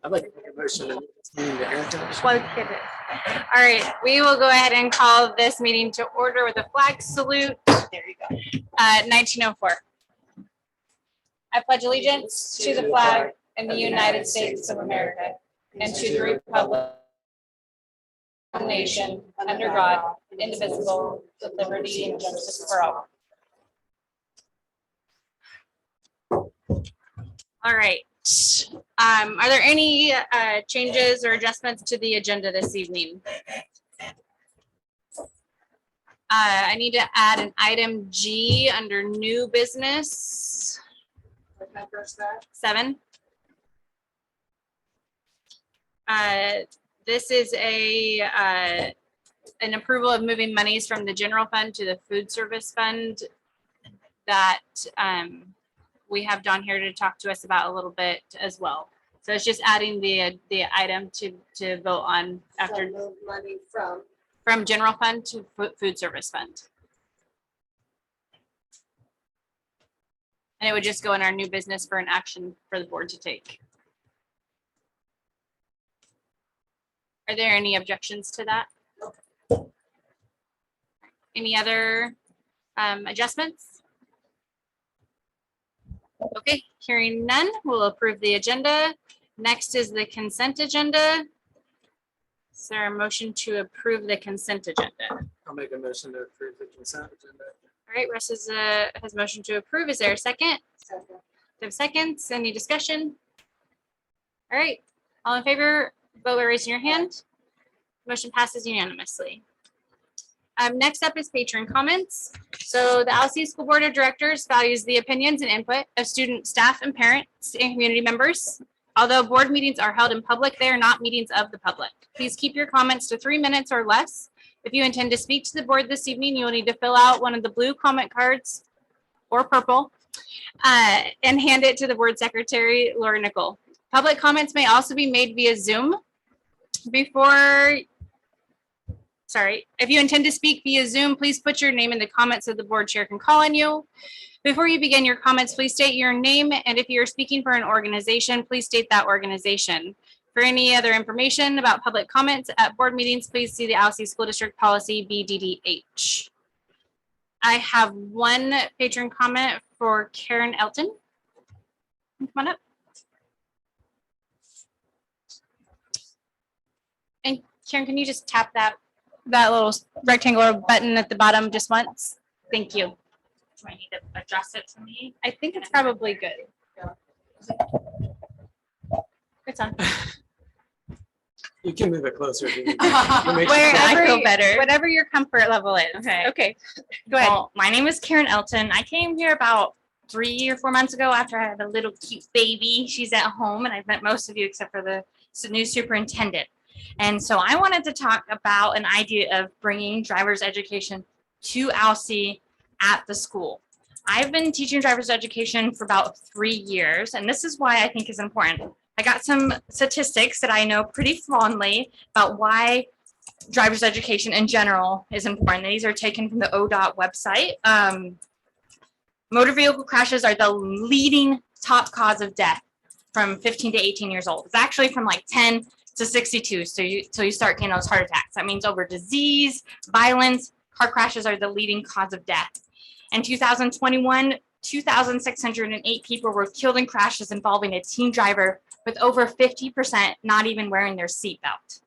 I'd like to make a motion to move this meeting to air conditioning. Well, get it. All right, we will go ahead and call this meeting to order with a flag salute. There you go. 1904. I pledge allegiance to the flag of the United States of America and to the republic of the nation under God, indivisible, with liberty and justice for all. All right. Are there any changes or adjustments to the agenda this evening? I need to add an item G under new business. 7. This is an approval of moving monies from the general fund to the food service fund that we have Don here to talk to us about a little bit as well. So it's just adding the item to vote on after. So move money From general fund to food service fund. And it would just go in our new business for an action for the board to take. Are there any objections to that? Any other adjustments? Okay, hearing none, we'll approve the agenda. Next is the consent agenda. Is there a motion to approve the consent agenda? I'll make a motion to approve the consent agenda. All right, Russ has motion to approve. Is there a second? Second. Do we have seconds? Any discussion? All right, all in favor, vote by raising your hand. Motion passes unanimously. Next up is patron comments. So the LC School Board of Directors values the opinions and input of student, staff, and parents and community members. Although board meetings are held in public, they are not meetings of the public. Please keep your comments to 3 minutes or less. If you intend to speak to the board this evening, you will need to fill out one of the blue comment cards or purple and hand it to the board secretary, Laura Nicole. Public comments may also be made via Zoom. If you intend to speak via Zoom, please put your name in the comments so the board chair can call on you. Before you begin your comments, please state your name, and if you're speaking for an organization, please state that organization. For any other information about public comments at board meetings, please see the Alsea School District Policy BDDH. I have one patron comment for Karen Elton. Come on up. And Karen, can you just tap that little rectangular button at the bottom just once? Thank you. Do I need to adjust it to me? I think it's probably good. It's on. You can move it closer. if you need. I feel better. Whatever your comfort level is. Okay. Okay. Go ahead. Well, my name is Karen Elton. I came here about 3 or 4 months ago after I had a little cute baby. She's at home, and I've met most of you except for the new superintendent. And so I wanted to talk about an idea of bringing driver's education to Alsea at the school. I've been teaching driver's education for about 3 years, and this is why I think is important. I got some statistics that I know pretty fondly about why driver's education in general is important. These are taken from the ODOT website. Motor vehicle crashes are the leading top cause of death from 15 to 18 years old. It's actually from like 10 to 62, so you start getting those heart attacks. That means over disease, violence, car crashes are the leading cause of death. In 2021, 2,608 people were killed in crashes involving a teen driver, with over 50% not even wearing their seatbelt.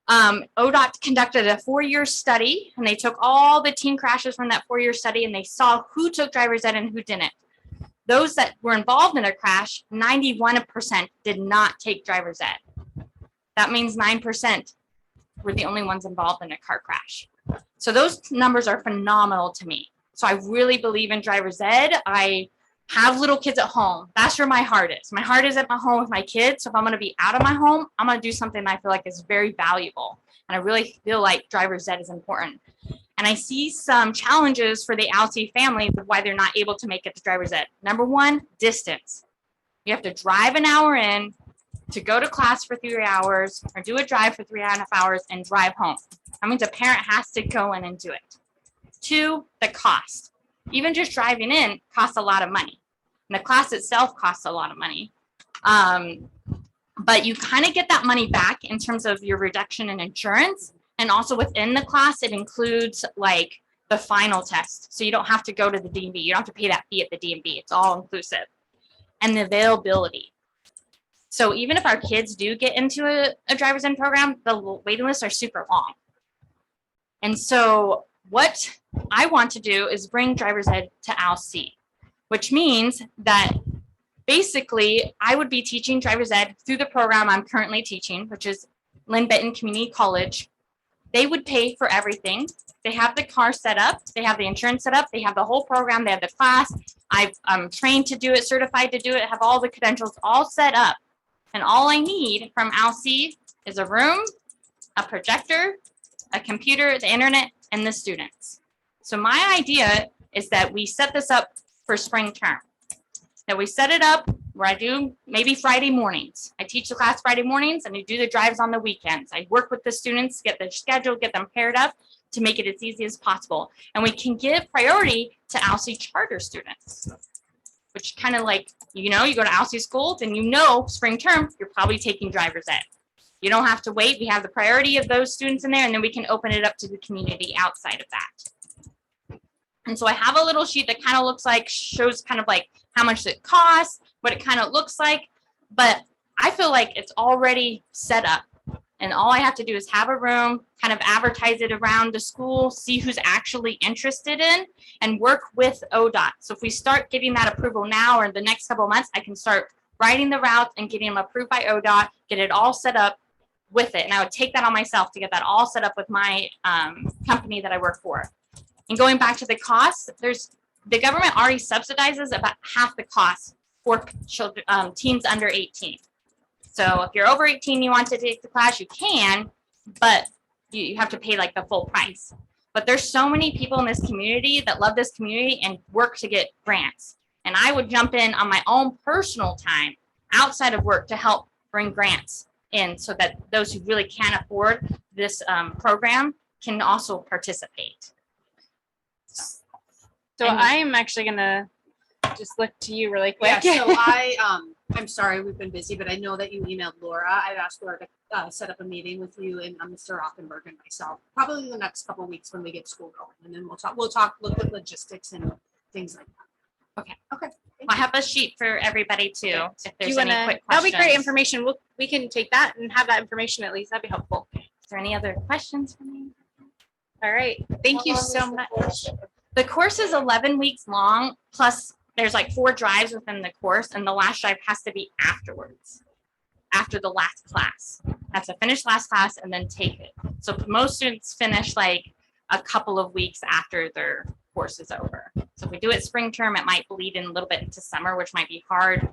ODOT conducted a 4-year study, and they took all the teen crashes from that 4-year study, and they saw who took driver's ed and who didn't. Those that were involved in a crash, 91% did not take driver's ed. That means 9% were the only ones involved in a car crash. So those numbers are phenomenal to me. So I really believe in driver's ed. I have little kids at home. That's where my heart is. My heart is at my home with my kids. So if I'm going to be out of my home, I'm going to do something I feel like is very valuable. And I really feel like driver's ed is important. And I see some challenges for the Alsea family of why they're not able to make it to driver's ed. Number one, distance. You have to drive an hour in to go to class for 3 hours, or do a drive for 3.5 hours and drive home. That means a parent has to go in and do it. 2, the cost. Even just driving in costs a lot of money. And the class itself costs a lot of money. but you kind of get that money back in terms of your reduction in insurance. And also within the class, it includes like the final test. So you don't have to go to the DMV. You don't have to pay that fee at the DMV. It's all inclusive. And the availability. So even if our kids do get into a driver's ed program, the waiting lists are super long. And so what I want to do is bring driver's ed to ALC, which means that basically I would be teaching driver's ed through the program I'm currently teaching, which is Lynn Benton Community College. They would pay for everything. They have the car set up, they have the insurance set up, they have the whole program, they have the class. I'm trained to do it, certified to do it, have all the credentials all set up. And all I need from ALC is a room, a projector, a computer, the internet, and the students. So my idea is that we set this up for spring term. That we set it up where I do maybe Friday mornings. I teach the class Friday mornings and I do the drives on the weekends. I work with the students, get their schedule, get them paired up to make it as easy as possible. And we can give priority to ALC charter students, which kind of like, you know, you go to ALC school, then you know spring term, you're probably taking driver's ed. You don't have to wait. We have the priority of those students in there, and then we can open it up to the community outside of that. And so I have a little sheet that kind of looks like, shows kind of like how much it costs, what it kind of looks like, but I feel like it's already set up. And all I have to do is have a room, kind of advertise it around the school, see who's actually interested in, and work with ODOT. So if we start getting that approval now or the next couple of months, I can start writing the routes and getting them approved by ODOT, get it all set up with it. And I would take that on myself to get that all set up with my company that I work for. And going back to the costs, the government already subsidizes about half the cost for children, teens under 18. So if you're over 18, you want to take the class, you can, but you have to pay like the full price. But there's so many people in this community that love this community and work to get grants. And I would jump in on my own personal time outside of work to help bring grants in so that those who really can't afford this program can also participate. So I am actually gonna just look to you really Yeah, quick. so I'm sorry, we've been busy, but I know that you emailed Laura. I've asked Laura to set up a meeting with you and Mr. Offenberg and myself, probably in the next couple of weeks when we get school going. And then we'll look at logistics and things like that. Okay. I have a sheet for everybody too, if Do there's you any wanna, quick that'll questions. be great information. We can take that and have that information at least. That'd be helpful. Is there any other questions for me? All right. Thank you so much. The course is 11 weeks long, plus there's like 4 drives within the course, and the last drive has to be afterwards, after the last class. Have to finish last class and then take it. So most students finish like a couple of weeks after their course is over. So if we do it spring term, it might bleed in a little bit into summer, which might be hard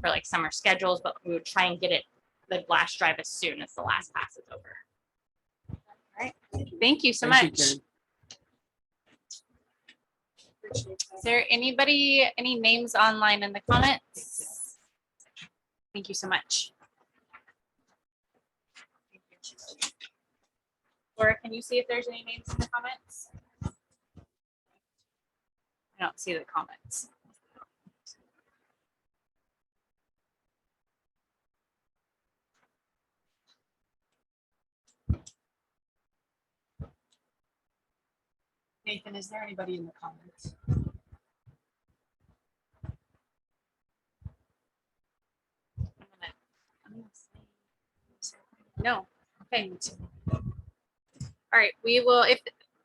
for like summer schedules, but we would try and get it the last drive as soon as the last class is over. Thank you so Thank you, much. Karen. Is there anybody, any names online in the comments? Thank you so much. Laura, can you see if there's any names in the comments? I don't see the comments. Nathan, is there anybody in the comments? No. Okay. All right, we will,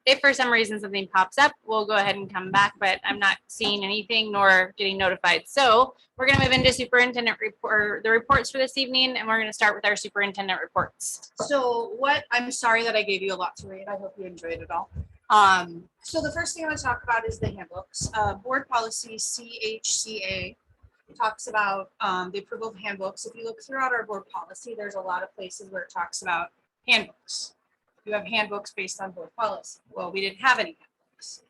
if for some reason something pops up, we'll go ahead and come back, but I'm not seeing anything nor getting notified. So we're gonna move into superintendent report, the reports for this evening, and we're gonna start with our superintendent reports. So I'm sorry that I gave you a lot to read. I hope you enjoyed it all. So the first thing I want to talk about is the handbooks. Board policy CHCA talks about the approval of handbooks. If you look throughout our board policy, there's a lot of places where it talks about handbooks. You have handbooks based on board policy. Well, we didn't have any handbooks.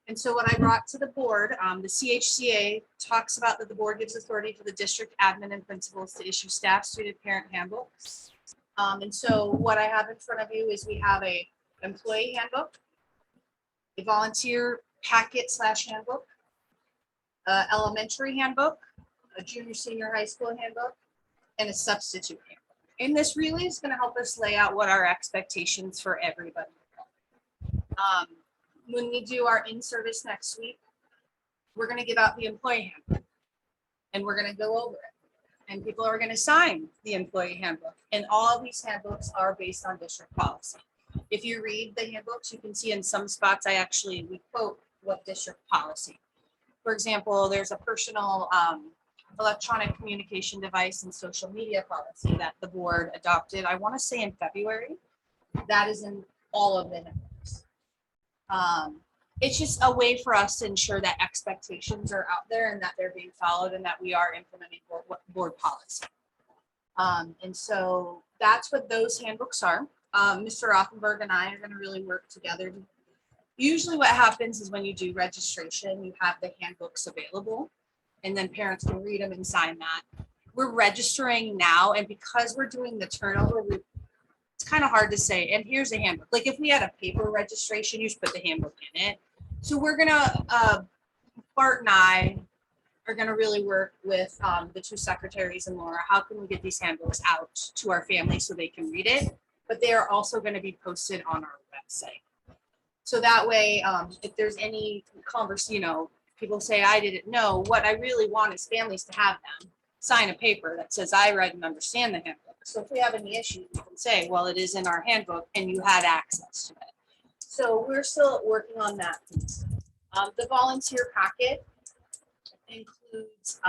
And so what I brought to the board, the CHCA talks about that the board gives authority to the district admin and principals to issue staff, student, parent handbooks. And so what I have in front of you is we have a employee handbook, a volunteer packet / handbook, elementary handbook, a junior, senior high school handbook, and a substitute handbook. And this really is going to help us lay out what our expectations for everybody are. When we do our in-service next week, we're going to give out the employee handbook and we're going to go over it. And people are going to sign the employee handbook. And all of these handbooks are based on district policy. If you read the handbooks, you can see in some spots, we quote what district policy. For example, there's a personal electronic communication device and social media policy that the board adopted, I want to say in February. That is in all of the handbooks. It's just a way for us to ensure that expectations are out there and that they're being followed and that we are implementing board policy. And so that's what those handbooks are. Mr. Rothenberg and I are going to really work together. Usually what happens is when you do registration, you have the handbooks available and then parents can read them and sign that. We're registering now, and because we're doing the turnover, it's kind of hard to say, and here's a handbook. Like if we had a paper registration, you just put the handbook in it. So we're gonna, Bart and I are gonna really work with the two secretaries and Laura. How can we get these handbooks out to our families so they can read it? But they are also gonna be posted on our website. So that way, if there's any conversation, people say, I didn't know, what I really want is families to have them sign a paper that says, I read and understand the handbook. So if we have any issues, you can say, well, it is in our handbook and you had access to it. So we're still working on that piece. The volunteer packet includes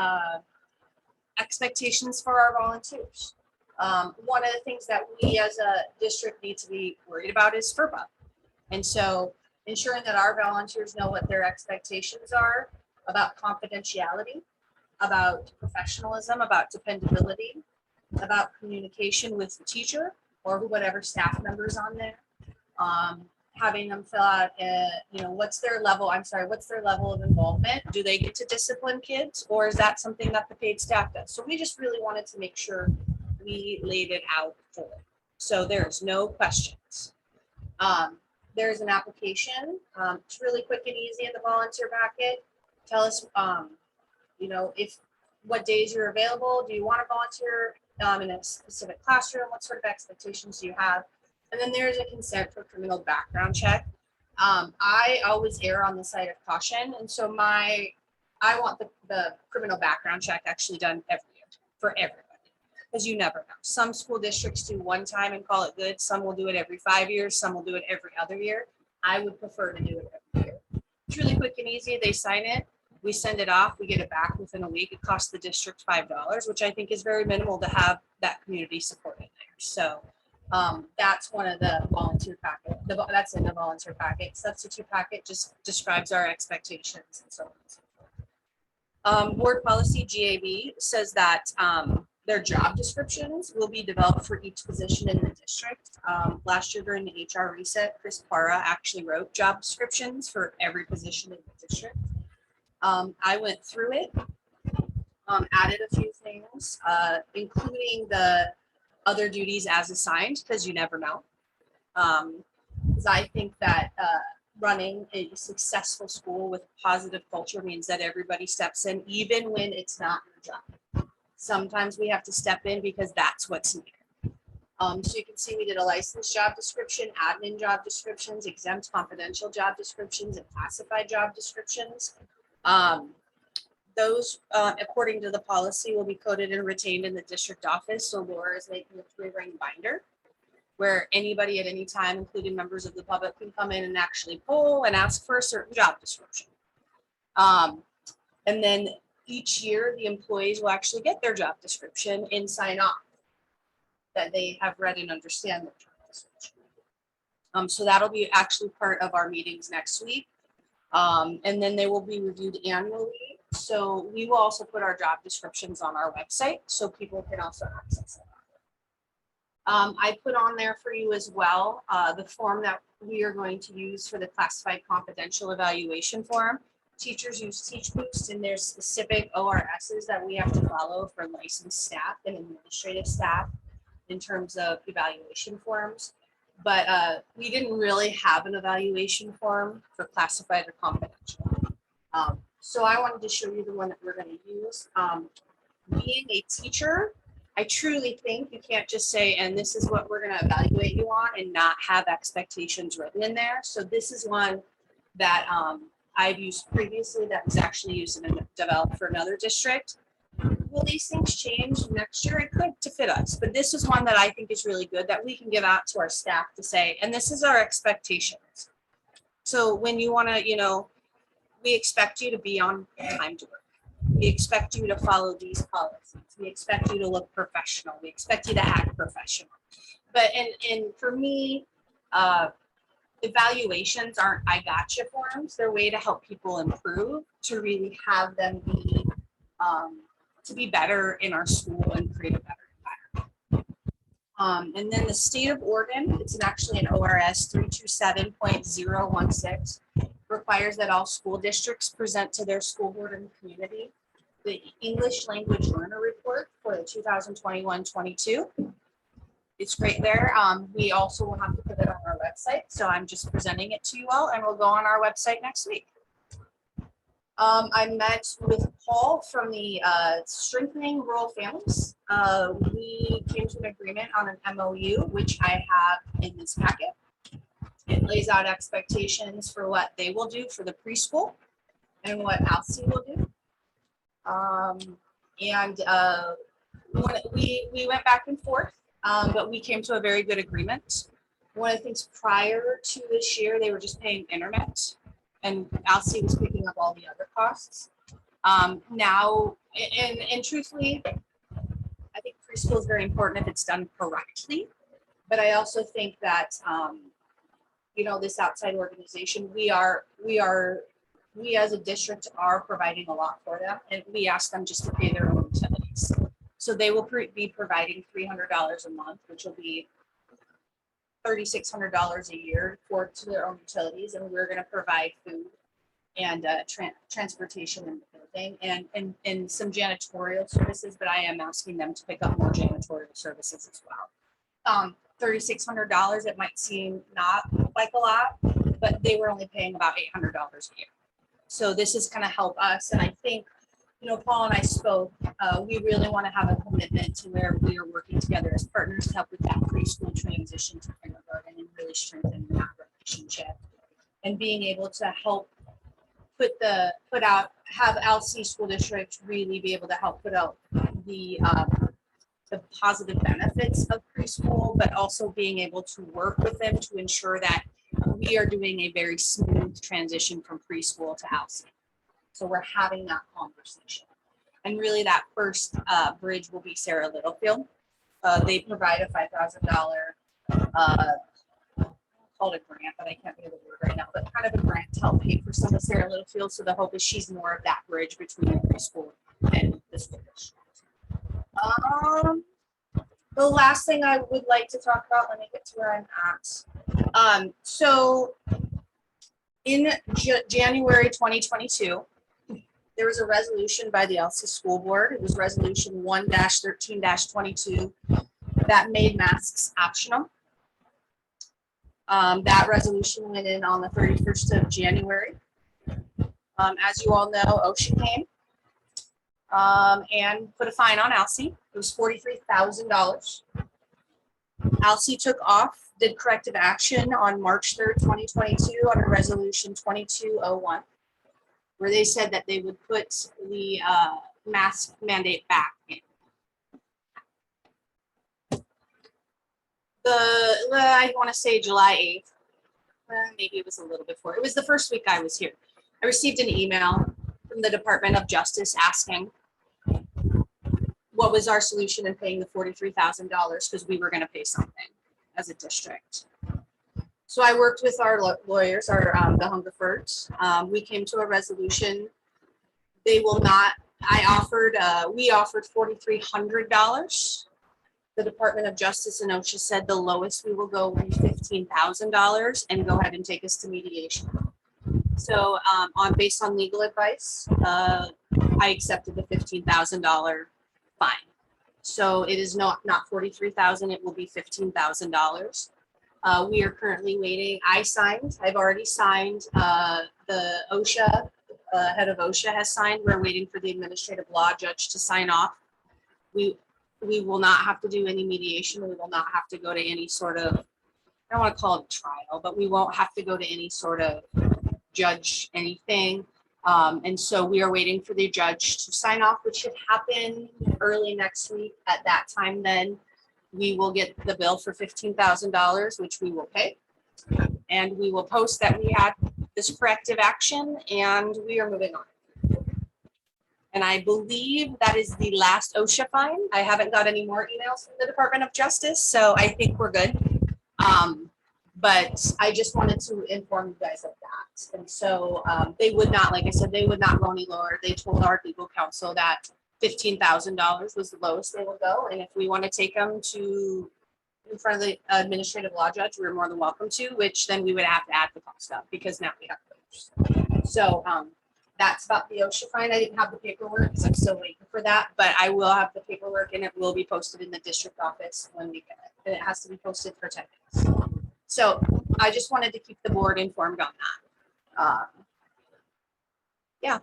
expectations for our volunteers. One of the things that we as a district need to be worried about is FERPA. And so ensuring that our volunteers know what their expectations are about confidentiality, about professionalism, about dependability, about communication with the teacher or whatever staff members on there. Having them fill out, what's their level of involvement? Do they get to discipline kids, or is that something that the paid staff does? So we just really wanted to make sure we laid it out for it. So there's no questions. There's an application. It's really quick and easy in the volunteer packet. Tell us, what days you're available. Do you want to volunteer in a specific classroom? What sort of expectations do you have? And then there's a consent for criminal background check. I always err on the side of caution. And so I want the criminal background check actually done every year for everybody, because you never know. Some school districts do one time and call it good. Some will do it every 5 years. Some will do it every other year. I would prefer to do it every year. It's really quick and easy. They sign it. We send it off. We get it back within a week. It costs the district $5, which I think is very minimal to have that community support in there. So that's one of the volunteer packet. That's in the volunteer packet. Substitute packet just describes our expectations and so on and so forth. Board policy GAB says that their job descriptions will be developed for each position in the district. Last year during the HR reset, Chris Para actually wrote job descriptions for every position in the district. I went through it, added a few things, including the other duties as assigned, because you never know. Because I think that running a successful school with positive culture means that everybody steps in, even when it's not your job. Sometimes we have to step in because that's what's needed. So you can see we did a licensed job description, admin job descriptions, exempt confidential job descriptions, and classified job descriptions. Those, according to the policy, will be coded and retained in the district office. So Laura is making a 3-ring binder where anybody at any time, including members of the public, can come in and actually pull and ask for a certain job description. And then each year, the employees will actually get their job description and sign off that they have read and understand their job description. So that'll be actually part of our meetings next week. And then they will be reviewed annually. So we will also put our job descriptions on our website so people can also access it. I put on there for you as well the form that we are going to use for the classified confidential evaluation form. Teachers use Teach Boost, and there's specific ORSs that we have to follow for licensed staff and administrative staff in terms of evaluation forms. But we didn't really have an evaluation form for classified or confidential. So I wanted to show you the one that we're going to use. Being a teacher, I truly think you can't just say, and this is what we're gonna evaluate you on and not have expectations written in there. So this is one that I've used previously that was actually used and developed for another district. Will these things change next year? It could to fit us, but this is one that I think is really good that we can give out to our staff to say, and this is our expectations. So when you wanna, we expect you to be on time to work. We expect you to follow these policies. We expect you to look professional. We expect you to act professional. But and for me, evaluations aren't I gotcha forms. They're a way to help people improve, to really have them be to be better in our school and create a better environment. And then the state of Oregon, it's actually an ORS 327.016, requires that all school districts present to their school board and community the English language learner report for the 2021-22. It's right there. We also will have to put it on our website. So I'm just presenting it to you all, and we'll go on our website next week. I met with Paul from the Strengthening Rural Families. We came to an agreement on an MOU, which I have in this packet. It lays out expectations for what they will do for the preschool and what ALSI will do. When we went back and forth, but we came to a very good agreement. One of the things prior to this year, they were just paying internet, and ALSI was picking up all the other costs. Now, and truthfully, I think preschool is very important if it's done correctly. But I also think that this outside organization, we as a district are providing a lot for them, and we ask them just to pay their own utilities. So they will be providing $300 a month, which will be $3,600 a year to their own utilities, and we're going to provide food and transportation in the building and some janitorial services. But I am asking them to pick up more janitorial services as well. $3,600, it might seem not like a lot, but they were only paying about $800 a year. So this is going to help us, and I think, Paul and I spoke, we really want to have a commitment to where we are working together as partners to help with that preschool transition to kindergarten and really strengthen that relationship, and being able to help have ALSI school district really be able to help put out the positive benefits of preschool, but also being able to work with them to ensure that we are doing a very smooth transition from preschool to ALSI. So we're having that conversation. And really that first bridge will be Sarah Littlefield. They provide a $5,000, called a grant, but I can't think of the word right now, but kind of a grant to help pay for some of Sarah Littlefield. So the hope is she's more of that bridge between the preschool and the school district. The last thing I would like to talk about, let me get to where I'm at. So in January 2022, there was a resolution by the ALSI school board. It was resolution 1-13-22 that made masks optional. That resolution went in on the 31st of January. As you all know, OSHA came and put a fine on ALSI. It was $43,000. ALSI took off, did corrective action on March 3rd, 2022 under resolution 2201, where they said that they would put the mask mandate back in. I want to say July 8th, maybe it was a little before. It was the first week I was here. I received an email from the Department of Justice asking what was our solution in paying the $43,000 because we were going to pay something as a district. So I worked with our lawyers, the Hungerfords. We came to a resolution. They will not. We offered $4,300. The Department of Justice and OSHA said the lowest we will go will be $15,000 and go ahead and take us to mediation. So based on legal advice, I accepted the $15,000 fine. So it is not $43,000. It will be $15,000. We are currently waiting. I've already signed. The OSHA, head of OSHA has signed. We're waiting for the administrative law judge to sign off. we will not have to do any mediation. We will not have to go to any sort of, I don't want to call it trial, but we won't have to go to any sort of judge anything. And so we are waiting for the judge to sign off, which should happen early next week. At that time, then we will get the bill for $15,000, which we will pay. And we will post that we had this corrective action and we are moving on. And I believe that is the last OSHA fine. I haven't got any more emails from the Department of Justice, so I think we're good. But I just wanted to inform you guys of that. And so they would not, like I said, they would not go any lower. They told our legal counsel that $15,000 was the lowest they would go. And if we want to take them to in front of the administrative law judge, we're more than welcome to, which then we would have to add the cost up because now we have those. So that's about the OSHA fine. I didn't have the paperwork because I'm still waiting for that, but I will have the paperwork and it will be posted in the district office when we get it. And it has to be posted for 10 days. So I just wanted to keep the board informed on that. Yeah.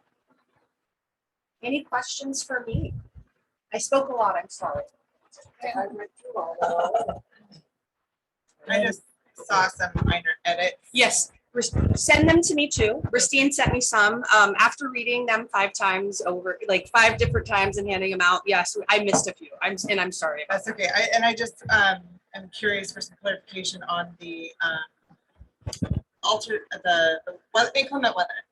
Any questions for me? I spoke a lot, I'm sorry. I went through all that. I just saw some minor edits. Yes, send them to me too. Christine sent me some. After reading them 5 times over, like 5 different times and handing them out. Yes, I missed a few. I'm sorry. That's okay. I just am curious for some clarification on the inclement weather.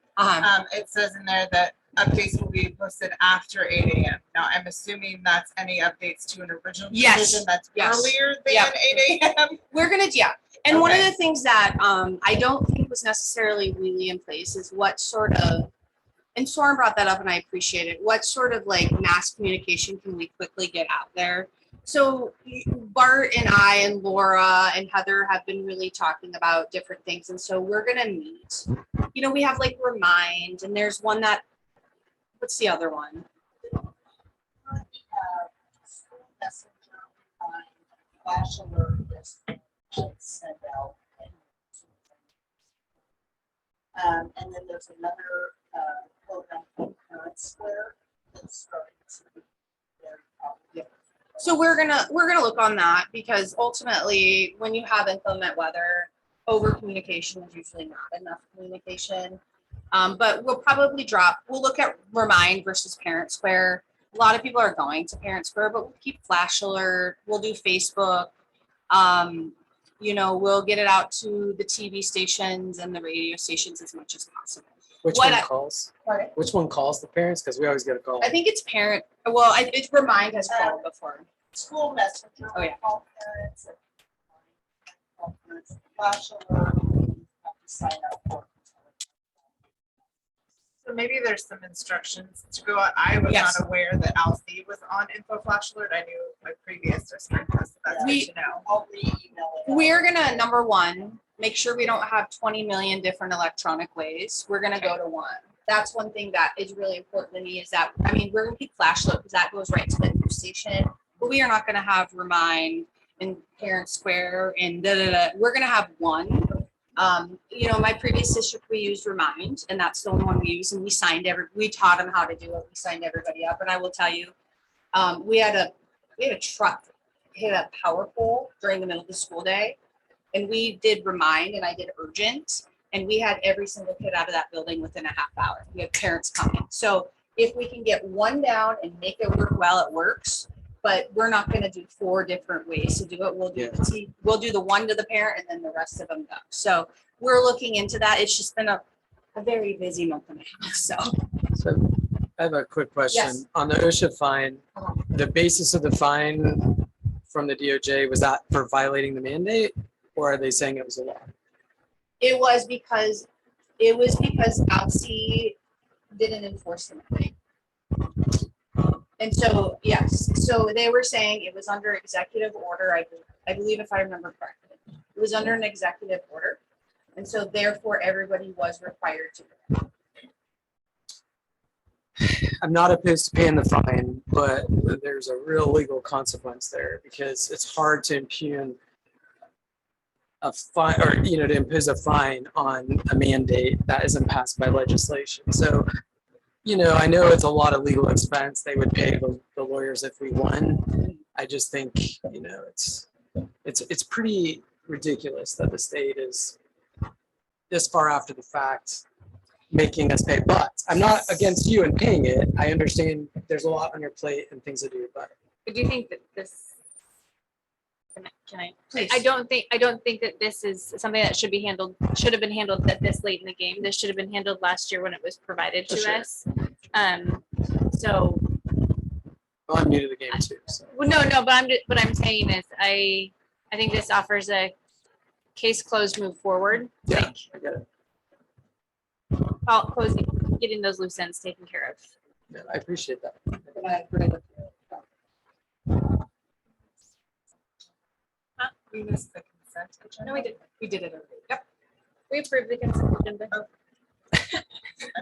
It says in there that updates will be posted after 8 a.m. Now I'm assuming that's any updates to an original Yes. decision that's Yes. earlier than Yep. 8 a.m. We're gonna, yeah. And one of Okay. the things that I don't think was necessarily really in place is what sort of, and Soren brought that up and I appreciate it, what sort of like mass communication can we quickly get out there? So Bart and I and Laura and Heather have been really talking about different things. And so we're gonna meet. You know, we have like Remind and there's one that, what's the other one? School messenger on flash alert is sent out. And then there's another program called Parent Square that's starting to be very popular. So we're gonna look on that because ultimately, when you have inclement weather, over communication is usually not enough communication. But we'll probably we'll look at Remind versus Parent Square. A lot of people are going to Parent Square, but we'll keep flash alert. We'll do Facebook. You know, we'll get it out to the TV stations and the radio stations as much as possible. Which What one I- calls? Pardon? Which one calls the parents? Because we always get a call. I think it's Parent. Well, it's Remind has called before. School messenger. Oh, yeah. Call parents and call parents, flash alert, you have to sign up for. So maybe there's some instructions to go out. I was Yes. not aware that Alcee was on Info Flash Alert. I knew my previous district was, so that's We- good to know. I'll re-email it. We're gonna, number one, make sure we don't have 20 million different electronic ways. We're gonna go to one. That's one thing that is really important to me is that, I mean, we're gonna keep flash alert because that goes right to the news station. But we are not gonna have Remind and Parent Square and We're gonna have one. You know, my previous district, we used Remind and that's the only one we use. And we taught them how to do it. We signed everybody up. And I will tell you, we had a truck hit a power pole during the middle of the school day. And we did Remind and I did Urgent. And we had every single kid out of that building within a half hour. We had parents coming. So if we can get one down and make it work well, it works. But we're not gonna do 4 different ways to do it. We'll do we'll do the one to the parent and then the rest of them go. So we're looking into that. It's just been a very busy month and a half, so. So I have a quick question. Yes. On the OSHA fine, the basis of the fine from the DOJ, was that for violating the mandate? Or are they saying it was a law? It was because Alcee didn't enforce the mandate. And so, yes, so they were saying it was under executive order, I believe if I remember correctly. It was under an executive order. And so therefore, everybody was required to. I'm not opposed to paying the fine, but there's a real legal consequence there because it's hard to impugn a fine or, you know, to impose a fine on a mandate that isn't passed by legislation. So, you know, I know it's a lot of legal expense. They would pay the lawyers if we won. I just think, it's pretty ridiculous that the state is this far after the fact making us pay. But I'm not against you and paying it. I understand there's a lot on your plate and things to do, but But do you think that this? Can I? Please. I don't think that this is something that should have been handled at this late in the game. This should have been handled last year when it was provided For to sure. us. So, well, I'm new to the game too. So well, no, but what I'm saying is I think this offers a case closed, move forward. yeah, Like, I get it. closing, getting those loose ends taken care of. Yeah, I appreciate that. And I agree with you. We missed the consent agenda. No, we did. We did it already. Yep. We approved the consent agenda. I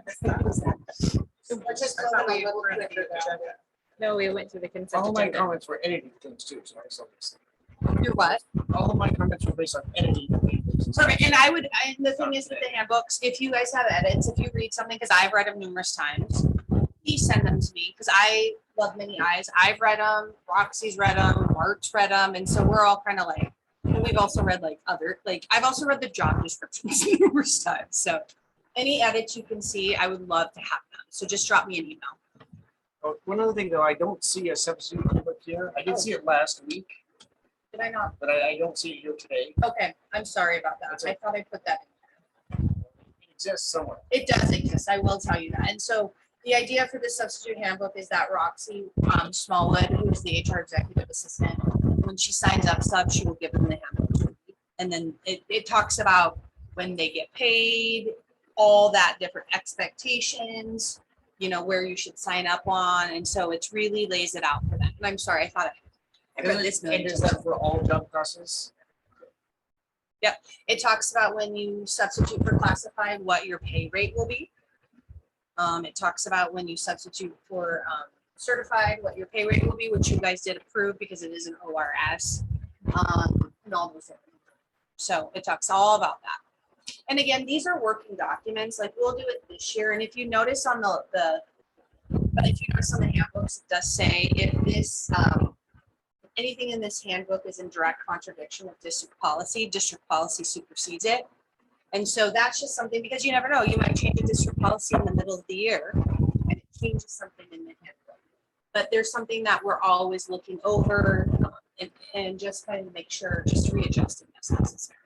missed that. Let's just I go thought a we little were gonna quicker do the though. agenda. No, we went through the consent All my agenda. comments were editing things too, so I saw this. You're what? All of my comments were based on editing. things. Perfect. And and the thing is with the handbooks, if you guys have edits, if you read something, because I've read them numerous times, please send them to me because I love Many Eyes. I've read them, Roxy's read them, Mark's read them. And so we're all kind of like, and we've also read I've also read the job descriptions numerous times. So any edits you can see, I would love to have them. So just drop me an email. Oh, one other thing though, I don't see a substitute handbook here. I did see it last week, Did I not? but I don't see it here today. Okay, I'm sorry about that. That's I okay. thought I put that in. It exists somewhere. It does exist. I will tell you that. And so the idea for the substitute handbook is that Roxy Smallwood, who is the HR executive assistant, when she signs up sub, she will give them the handbook. to read. And then it talks about when they get paid, all that different expectations, where you should sign up on. And so it's really lays it out for them. And I'm sorry, I read this And million is times. that for all job classes? It talks about when you substitute for classified, what your pay rate will be. It talks about when you substitute for certified, what your pay rate will be, which you guys did approve because it is an ORS. And all those things. So it talks all about that. And again, these are working documents, like we'll do it this year. And if you notice on the handbooks, it does say if this, anything in this handbook is in direct contradiction of district policy supersedes it. And so that's just something, because you never know, you might change a district policy in the middle of the year and it changes something in the handbook. But there's something that we're always looking over and just kind of make sure, just readjusting as necessary.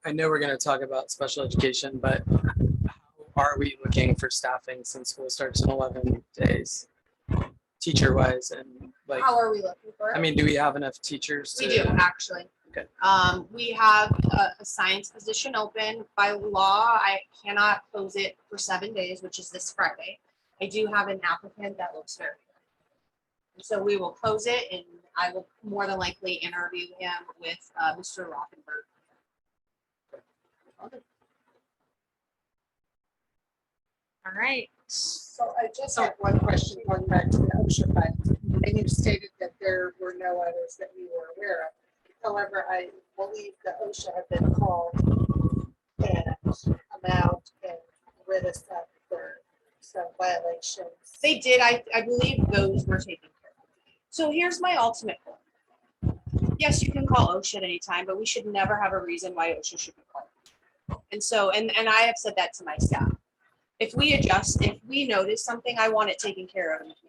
I know we're going to talk about special education, but how are we looking for staffing since school starts in 11 days, teacher wise? And like, How are we looking for it? I mean, do we have enough teachers? We do, actually. Okay. We have a science position open. By law, I cannot close it for 7 days, which is this Friday. I do have an applicant that looks very good. And so we will close it and I will more than likely interview him with Mr. Rothenberg. All right. So I just have one question going back to the OSHA fund. And you stated that there were no others that you were aware of. However, I believe the OSHA have been called and amount and rid us up for some violations. They did, I believe those were taken care of. So here's my ultimate goal. Yes, you can call OSHA at any time, but we should never have a reason why OSHA should be called. And so, and I have said that to my staff. If we notice something, I want it taken care of immediately.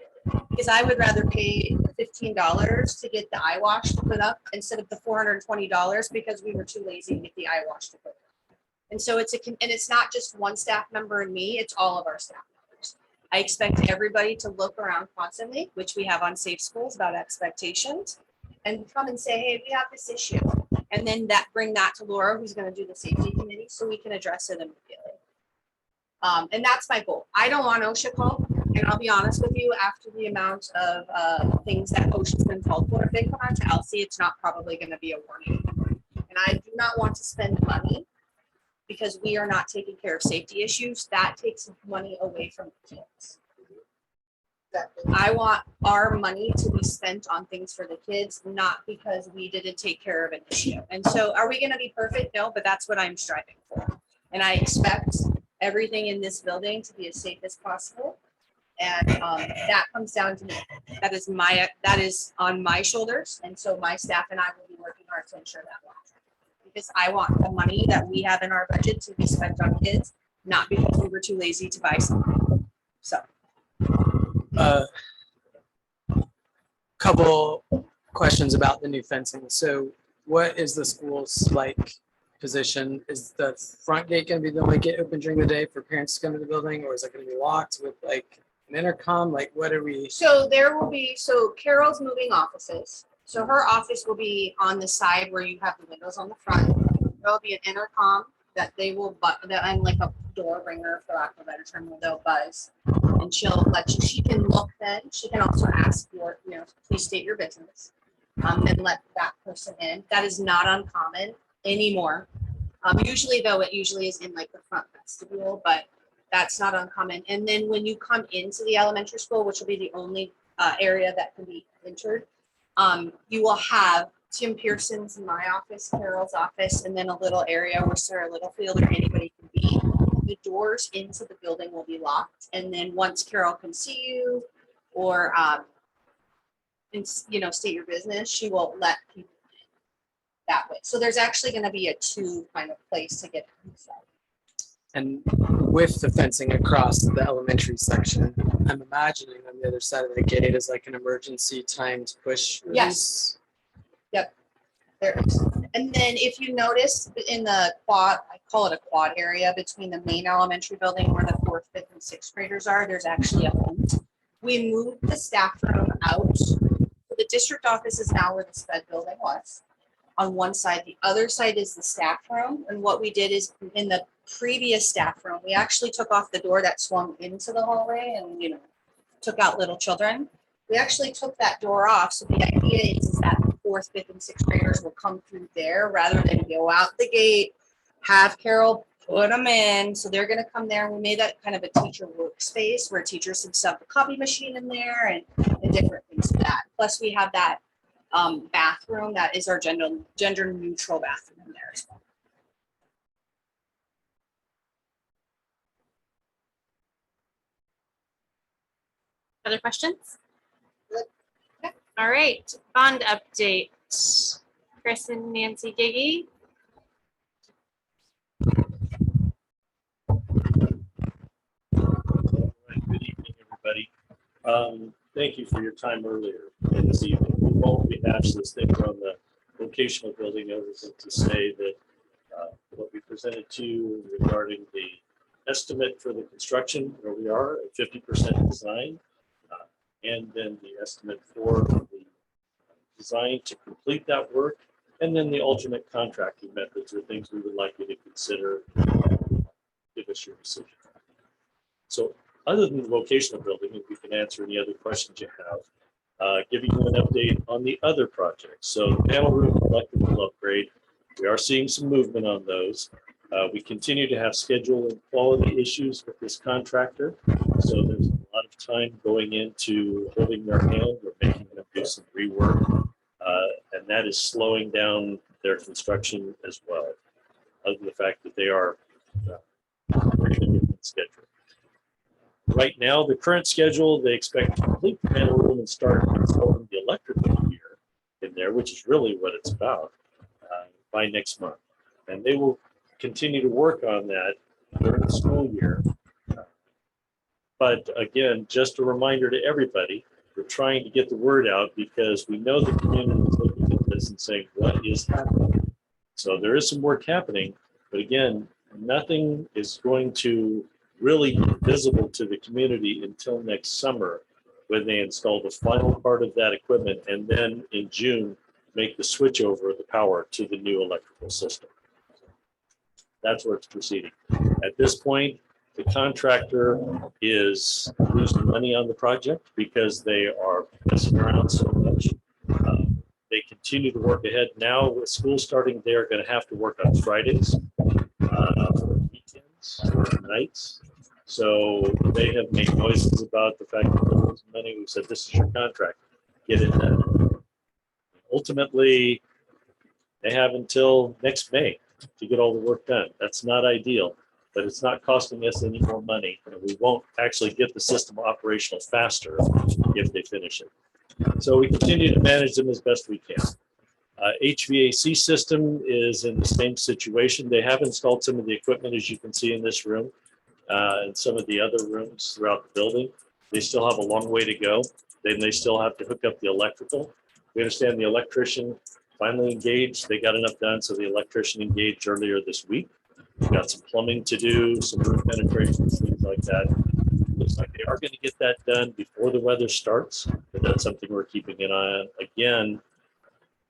Because I would rather pay $15 to get the eye wash to put up instead of the $420 because we were too lazy to get the eye wash to put up. And so it's not just one staff member and me, it's all of our staff members. I expect everybody to look around constantly, which we have on Safe Schools about expectations, and come and say, hey, we have this issue. And then bring that to Laura, who's going to do the safety committee, so we can address it immediately. And that's my goal. I don't want OSHA called, and I'll be honest with you, after the amount of things that OSHA's been called for, if they come out to Elsie, it's not probably going to be a warning. And I do not want to spend money because we are not taking care of safety issues. That takes money away from the kids. I want our money to be spent on things for the kids, not because we didn't take care of an issue. And so are we going to be perfect? No, but that's what I'm striving for. And I expect everything in this building to be as safe as possible. And that comes down to me. That is on my shoulders. And so my staff and I will be working hard to ensure that lasts. Because I want the money that we have in our budget to be spent on kids, not because we were too lazy to buy something. So. Couple questions about the new fencing. So what is the school's like position? Is the front gate going to be the only gate open during the day for parents to come to the building, or is it going to be locked with like an intercom? Like what are we? So there will be, so Carol's moving offices. So her office will be on the side where you have the windows on the front. There'll be an intercom that they will, and like a door ringer, for lack of a better term, where they'll buzz. And she'll let you, she can look then, she can also ask for, please state your business. And let that person in. That is not uncommon anymore. Usually though, it usually is in like the front vestibule, but that's not uncommon. And then when you come into the elementary school, which will be the only area that can be entered, you will have Tim Pearson's in my office, Carol's office, and then a little area where Sarah Littlefield or anybody can be. The doors into the building will be locked. And then once Carol can see you or, state your business, she will let people in that way. So there's actually going to be a two kind of place to get inside. And with the fencing across the elementary section, I'm imagining on the other side of the gate is like an emergency timed push release. Yes. There is. And then if you notice in the quad, I call it a quad area between the main elementary building where the 4th, 5th, and 6th graders are, there's actually a home. We moved the staff room out. The district office is now where the SPED building was. On one side, the other side is the staff room. And what we did is in the previous staff room, we actually took off the door that swung into the hallway and, took out little children. We actually took that door off. So the idea is that 4th, 5th, and 6th graders will come through there rather than go out the gate, have Carol put them in. So they're going to come there. We made that kind of a teacher workspace where teachers can set up a copy machine in there and different things like that. Plus we have that bathroom that is our gender neutral bathroom in there as well. Other questions? Okay. All right, bond update. Chris and Nancy Giggy. Good evening, everybody. Thank you for your time earlier this evening. We won't rehash this thing from the vocational building other than to say that what we presented to you regarding the estimate for the construction, where we are at 50% design, and then the estimate for the design to complete that work, and then the alternate contracting methods are things we would like you to consider. Give us your decision. So other than the vocational building, if we can answer any other questions you have, giving you an update on the other projects. So the panel room electrical upgrade, we are seeing some movement on those. We continue to have schedule and quality issues with this contractor. So there's a lot of time going into holding their hand or making them do some rework. And that is slowing down their construction as well, other than the fact that they are schedule. Right now, the current schedule, they expect to complete the panel room and start installing the electrical here in there, which is really what it's about, by next month. And they will continue to work on that during the school year. But again, just a reminder to everybody, we're trying to get the word out because we know the community is looking at this and saying, what is happening? So there is some work happening, but again, nothing is going to really be visible to the community until next summer when they install the final part of that equipment and then in June make the switch over of the power to the new electrical system. That's where it's proceeding. At this point, the contractor is losing money on the project because they are messing around so much. They continue to work ahead. Now with school starting, they're going to have to work on Fridays, weekends, nights. So they have made noises about the fact that they're losing money. We said, this is your contract, get it done. Ultimately, they have until next May to get all the work done. That's not ideal. but it's not costing us any more money. And we won't actually get the system operational faster if they finish it. So we continue to manage them as best we can. HVAC system is in the same situation. They have installed some of the equipment, as you can see in this room, and some of the other rooms throughout the building. They still have a long way to go. Then they still have to hook up the electrical. We understand the electrician finally engaged. They got enough done, so the electrician engaged earlier this week. We've got some plumbing to do, some roof penetrations, things like that. Looks like they are going to get that done before the weather starts, but that's something we're keeping an eye on. Again,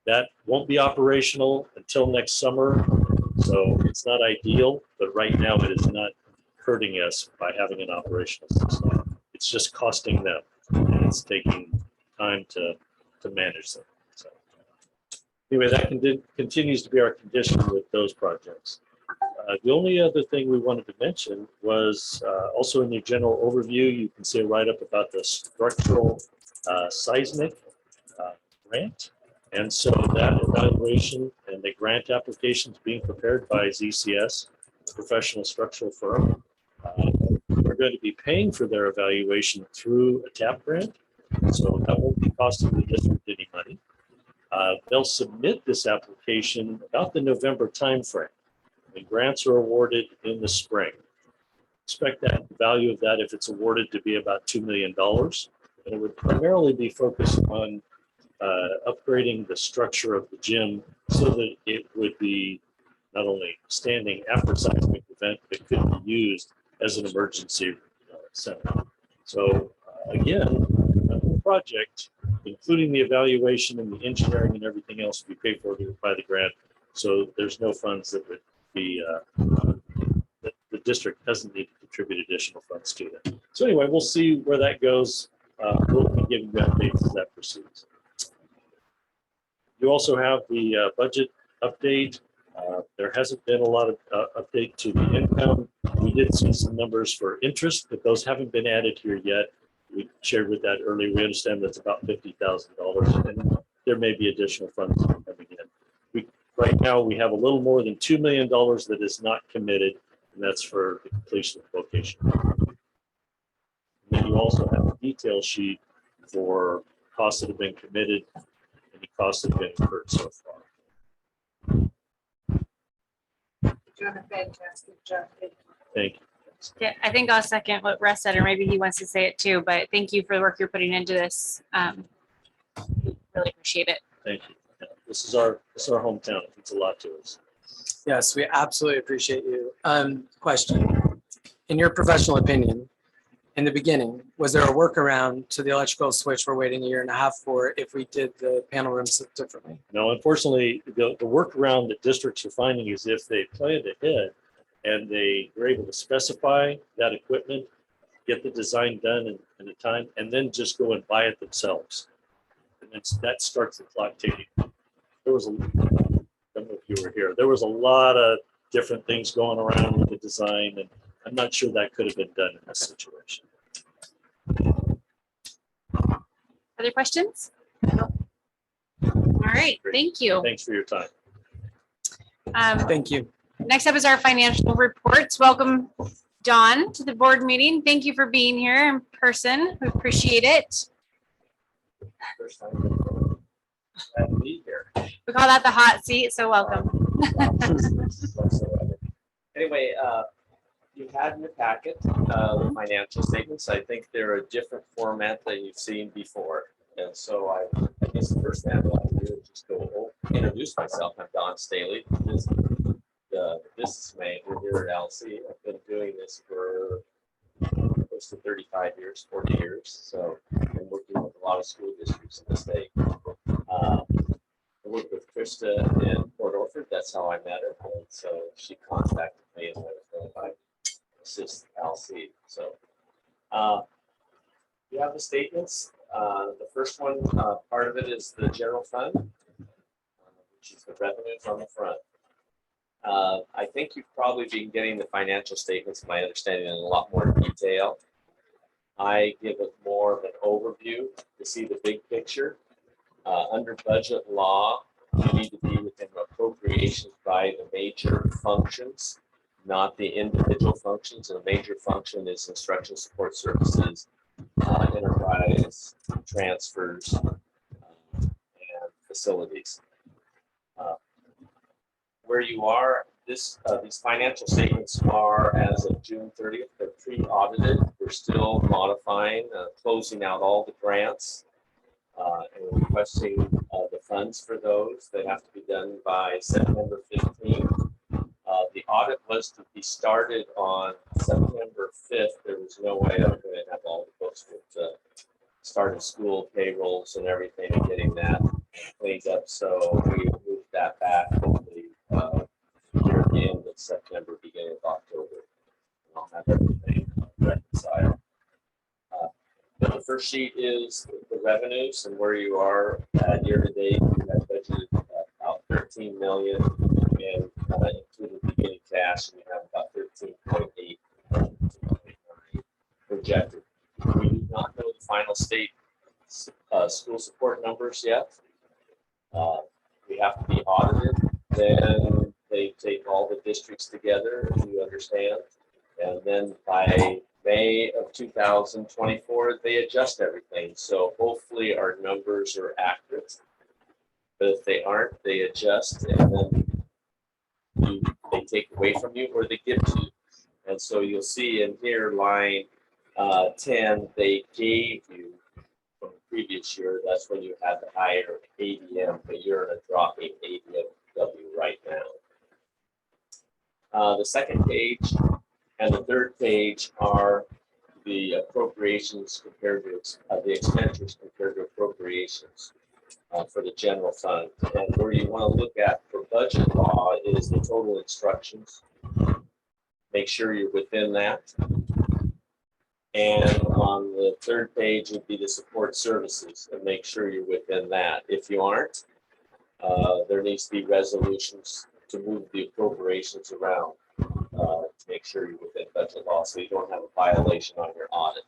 that won't be operational until next summer, so it's not ideal, but right now it is not hurting us by having an operational system. It's just costing them, and it's taking time to manage them. So anyway, that continues to be our condition with those projects. The only other thing we wanted to mention was also in your general overview, you can see a write-up about the structural seismic grant. And so that evaluation and the grant applications being prepared by ZCS, a professional structural firm, we're going to be paying for their evaluation through a TAP grant. So that won't be costing the district any money. They'll submit this application about the November timeframe. The grants are awarded in the spring. Expect that the value of that, if it's awarded, to be about $2 million. And it would primarily be focused on upgrading the structure of the gym so that it would be not only standing after a seismic event, but could be used as an emergency center. So again, the project, including the evaluation and the engineering and everything else, we pay for by the grant. So there's no funds that would be, the district doesn't need to contribute additional funds to that. So anyway, we'll see where that goes. We'll be giving you updates as that proceeds. You also have the budget update. There hasn't been a lot of update to the income. We did see some numbers for interest, but those haven't been added here yet. We shared with that earlier. We understand that's about $50,000, and there may be additional funds coming in. Right now, we have a little more than $2 million that is not committed, and that's for the completion of vocation. And then you also have a detail sheet for costs that have been committed and the costs that have been incurred so far. Doing a fantastic job. Thank you. Yeah, I think I'll second what Russ said, or maybe he wants to say it too, but thank you for the work you're putting into this. Really appreciate it. Thank you. Yeah, this is our hometown. It's a lot to us. Yes, we absolutely appreciate you. Question. In your professional opinion, in the beginning, was there a workaround to the electrical switch we're waiting 1.5 years for if we did the panel rooms differently? No, unfortunately, the workaround that districts are finding is if they planned ahead and they were able to specify that equipment, get the design done in a time, and then just go and buy it themselves. And that starts the clock ticking. There was I don't know if you were here. There was a lot of different things going around with the design, and I'm not sure that could have been done in this situation. Other questions? All right, thank you. Thanks for your time. Thank you. Next up is our financial reports. Welcome, John, to the board meeting. Thank you for being here in person. We appreciate it. First time to be here. We call that the hot seat, so welcome. Anyway, you had in your packet the financial statements. I think they're a different format than you've seen before. And so I guess the first thing I'd like to do is just introduce myself. I'm Don Staley, the business manager here at LC. I've been doing this for close to 35 years, 40 years. So I've been working with a lot of school districts in the state. I worked with Krista in Port Orford. That's how I met her. And so she contacted me and if I assist LC. So you have the statements. The first one, part of it is the general fund, which is the revenues on the front. I think you've probably been getting the financial statements, my understanding, in a lot more detail. I give it more of an overview to see the big picture. Under budget law, you need to be within appropriations by the major functions. not the individual functions. And a major function is instruction support services, enterprise, transfers, and facilities. Where you are, these financial statements are as of June 30th. They're pre-audited. We're still modifying, closing out all the grants, and requesting the funds for those. They have to be done by September 15th. The audit was to be started on September 5th. There was no way I was going to have all the books with started school payrolls and everything and getting that cleaned up. So we moved that back hopefully near the end of September, beginning of October. And I'll have everything reconciled. But the first sheet is the revenues and where you are year to date. You have budgeted about 13 million and including beginning cash, and you have about 13.8 projected. We do not know the final state school support numbers yet. We have to be audited. Then they take all the districts together, if you understand. And then by May of 2024, they adjust everything. So hopefully our numbers are accurate. But if they aren't, they adjust and then they take away from you or they give to you. And so you'll see in here line 10, they gave you from the previous year. That's when you had the higher ADM, but you're in a dropping ADMW right now. The second page and the third page are the appropriations compared to the expenditures compared to appropriations for the general fund. And where you want to look at for budget law is the total instructions. Make sure you're within that. And on the third page would be the support services, and make sure you're within that. If you aren't, there needs to be resolutions to move the appropriations around to make sure you're within budget law, so you don't have a violation on your audit.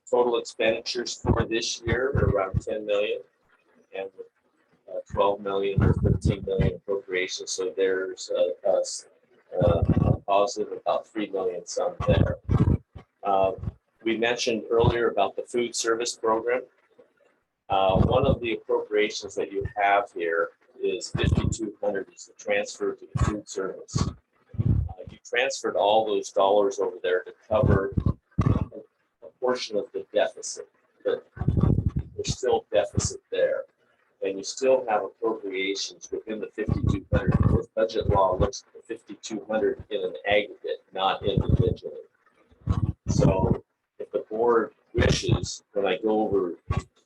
Total expenditures for this year are around 10 million, and 12 million or 13 million appropriations. So there's a positive about 3 million some there. We mentioned earlier about the food service program. One of the appropriations that you have here is 5,200 is the transfer to the food service. You transferred all those dollars over there to cover a portion of the deficit, but there's still deficit there. And you still have appropriations within the 5,200. Because budget law looks at the 5,200 in an aggregate, not individually. So if the board wishes, when I go over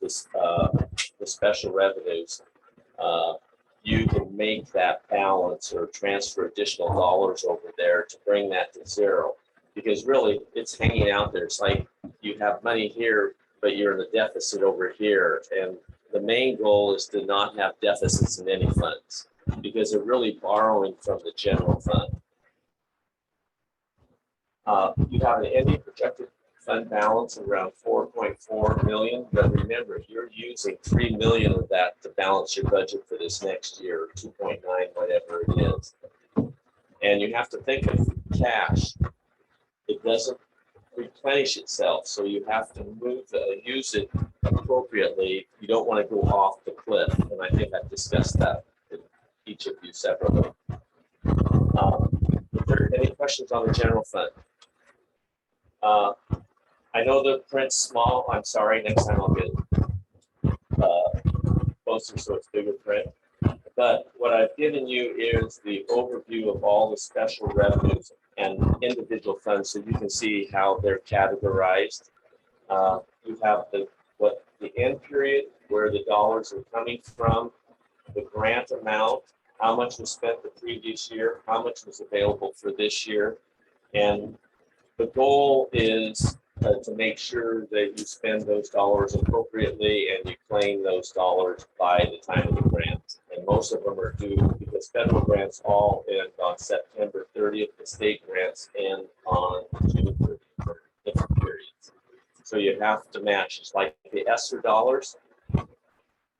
this, the special revenues, you can make that balance or transfer additional dollars over there to bring that to zero. Because really, it's hanging out there. It's like you have money here, but you're in the deficit over here. And the main goal is to not have deficits in any funds because they're really borrowing from the general fund. You have an ending projected fund balance of around 4.4 million, but remember, you're using 3 million of that to balance your budget for this next year, 2.9, whatever it is. And you have to think of cash. It doesn't replenish itself, so you have to use it appropriately. You don't want to go off the cliff, and I think I've discussed that with each of you separately. If there are any questions on the general fund? I know the print's small. I'm sorry. Next time I'll get closer so it's bigger print. But what I've given you is the overview of all the special revenues and individual funds, so you can see how they're categorized. You have the end period, where the dollars are coming from, the grant amount, how much was spent the previous year, how much was available for this year, and the goal is to make sure that you spend those dollars appropriately and you claim those dollars by the time of the grant. And most of them are due because federal grants all end on September 30th. The state grants end on June 30th for different periods. So you have to match. It's like the ESSER dollars.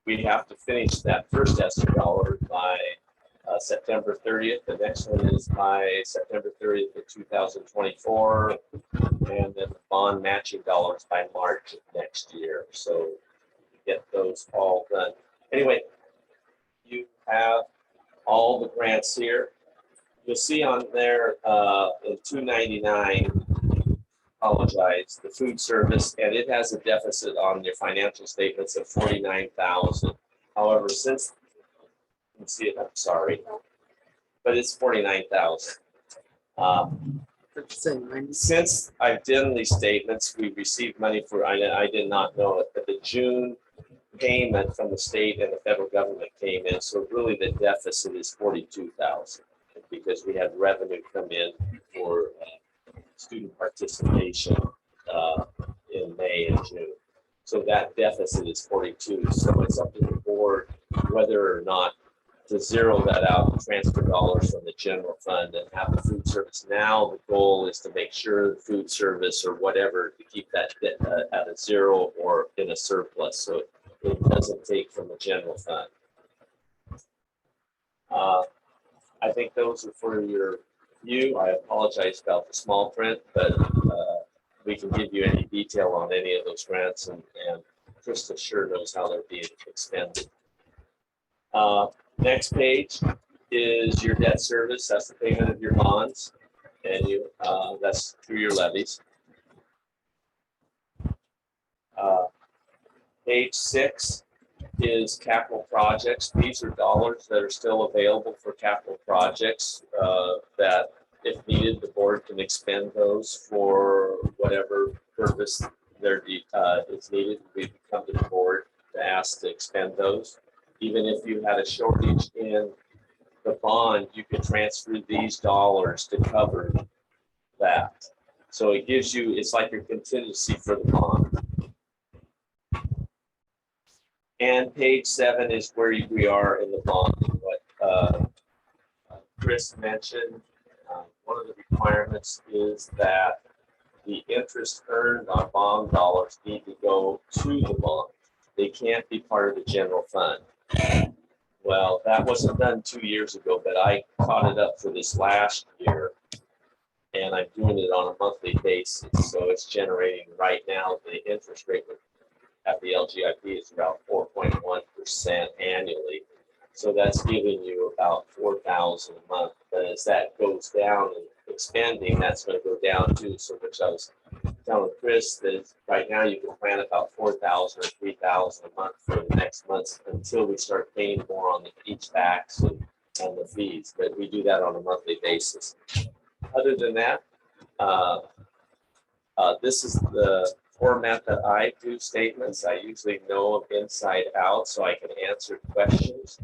We have to finish that first ESSER dollar by September 30th. The next one is by September 30th of 2024. And then the bond matching dollars by March of next year. So get those all done. Anyway, you have all the grants here. You'll see on there in 299, apologize, the food service, and it has a deficit on your financial statements of 49,000. However, since you can see it, I'm sorry, but it's 49,000. Since I've done these statements, we received money for, I did not know it, but the June payment from the state and the federal government came in. So really the deficit is 42,000 because we had revenue come in for student participation in May and June. So that deficit is 42. So it's up to the board whether or not to zero that out and transfer dollars from the general fund and have the food service. Now the goal is to make sure the food service or whatever to keep that at a zero or in a surplus, so it doesn't take from the general fund. I think those are for your view. I apologize about the small print, but we can give you any detail on any of those grants, and Krista sure knows how they're being expended. Next page is your debt service. That's the payment of your bonds, and you that's through your levies. Page 6 is capital projects. These are dollars that are still available for capital projects that, if needed, the board can expend those for whatever purpose it's needed. We come to the board to ask to expend those. Even if you had a shortage in the bond, you could transfer these dollars to cover that. So it gives you, it's like your contingency for the bond. And page 7 is where we are in the bond. What Chris mentioned, one of the requirements is that the interest earned on bond dollars need to go to the bond. They can't be part of the general fund. Well, that wasn't done 2 years ago, but I caught it up for this last year, and I'm doing it on a monthly basis. So it's generating right now, the interest rate at the LGIP is about 4.1% annually. So that's giving you about $4,000 a month. But as that goes down and expanding, that's going to go down too. So which I was telling Chris that right now you can plan about $4,000 or $3,000 a month for the next months until we start paying more on the HVACs and the fees. But we do that on a monthly basis. Other than that, this is the format that I do statements. I usually know them inside out so I can answer questions.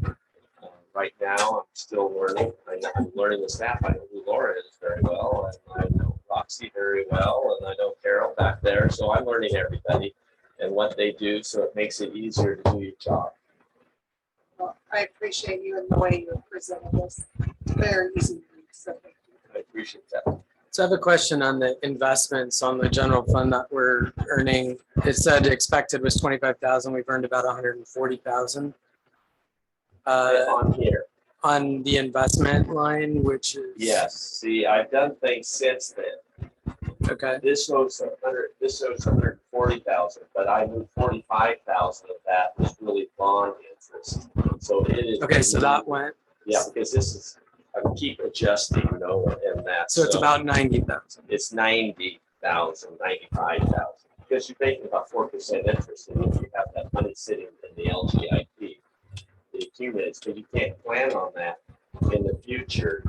Right now, I'm still learning. I'm learning the staff. I know who Laura is very well, and I know Roxy very well, and I know Carol back there. So I'm learning everybody and what they do, so it makes it easier to do your job. Well, I appreciate you and the way you presented this. Very easy to read, so thank you. I appreciate that. So I have a question on the investments on the general fund that we're earning. It said expected was 25,000. We've earned about 140,000. On here. On the investment line, which is Yes. See, I've done things since then. okay. This shows 100. This shows 140,000, but I moved 45,000 of that was really bond interest. So it is. Okay, so that went. Yeah, because this is, I keep adjusting, you know, and that. So it's about 90,000. It's 90,000, 95,000, because you're making about 4% interest, and if you have that money sitting in the LGIP, it accumulates, but you can't plan on that in the future.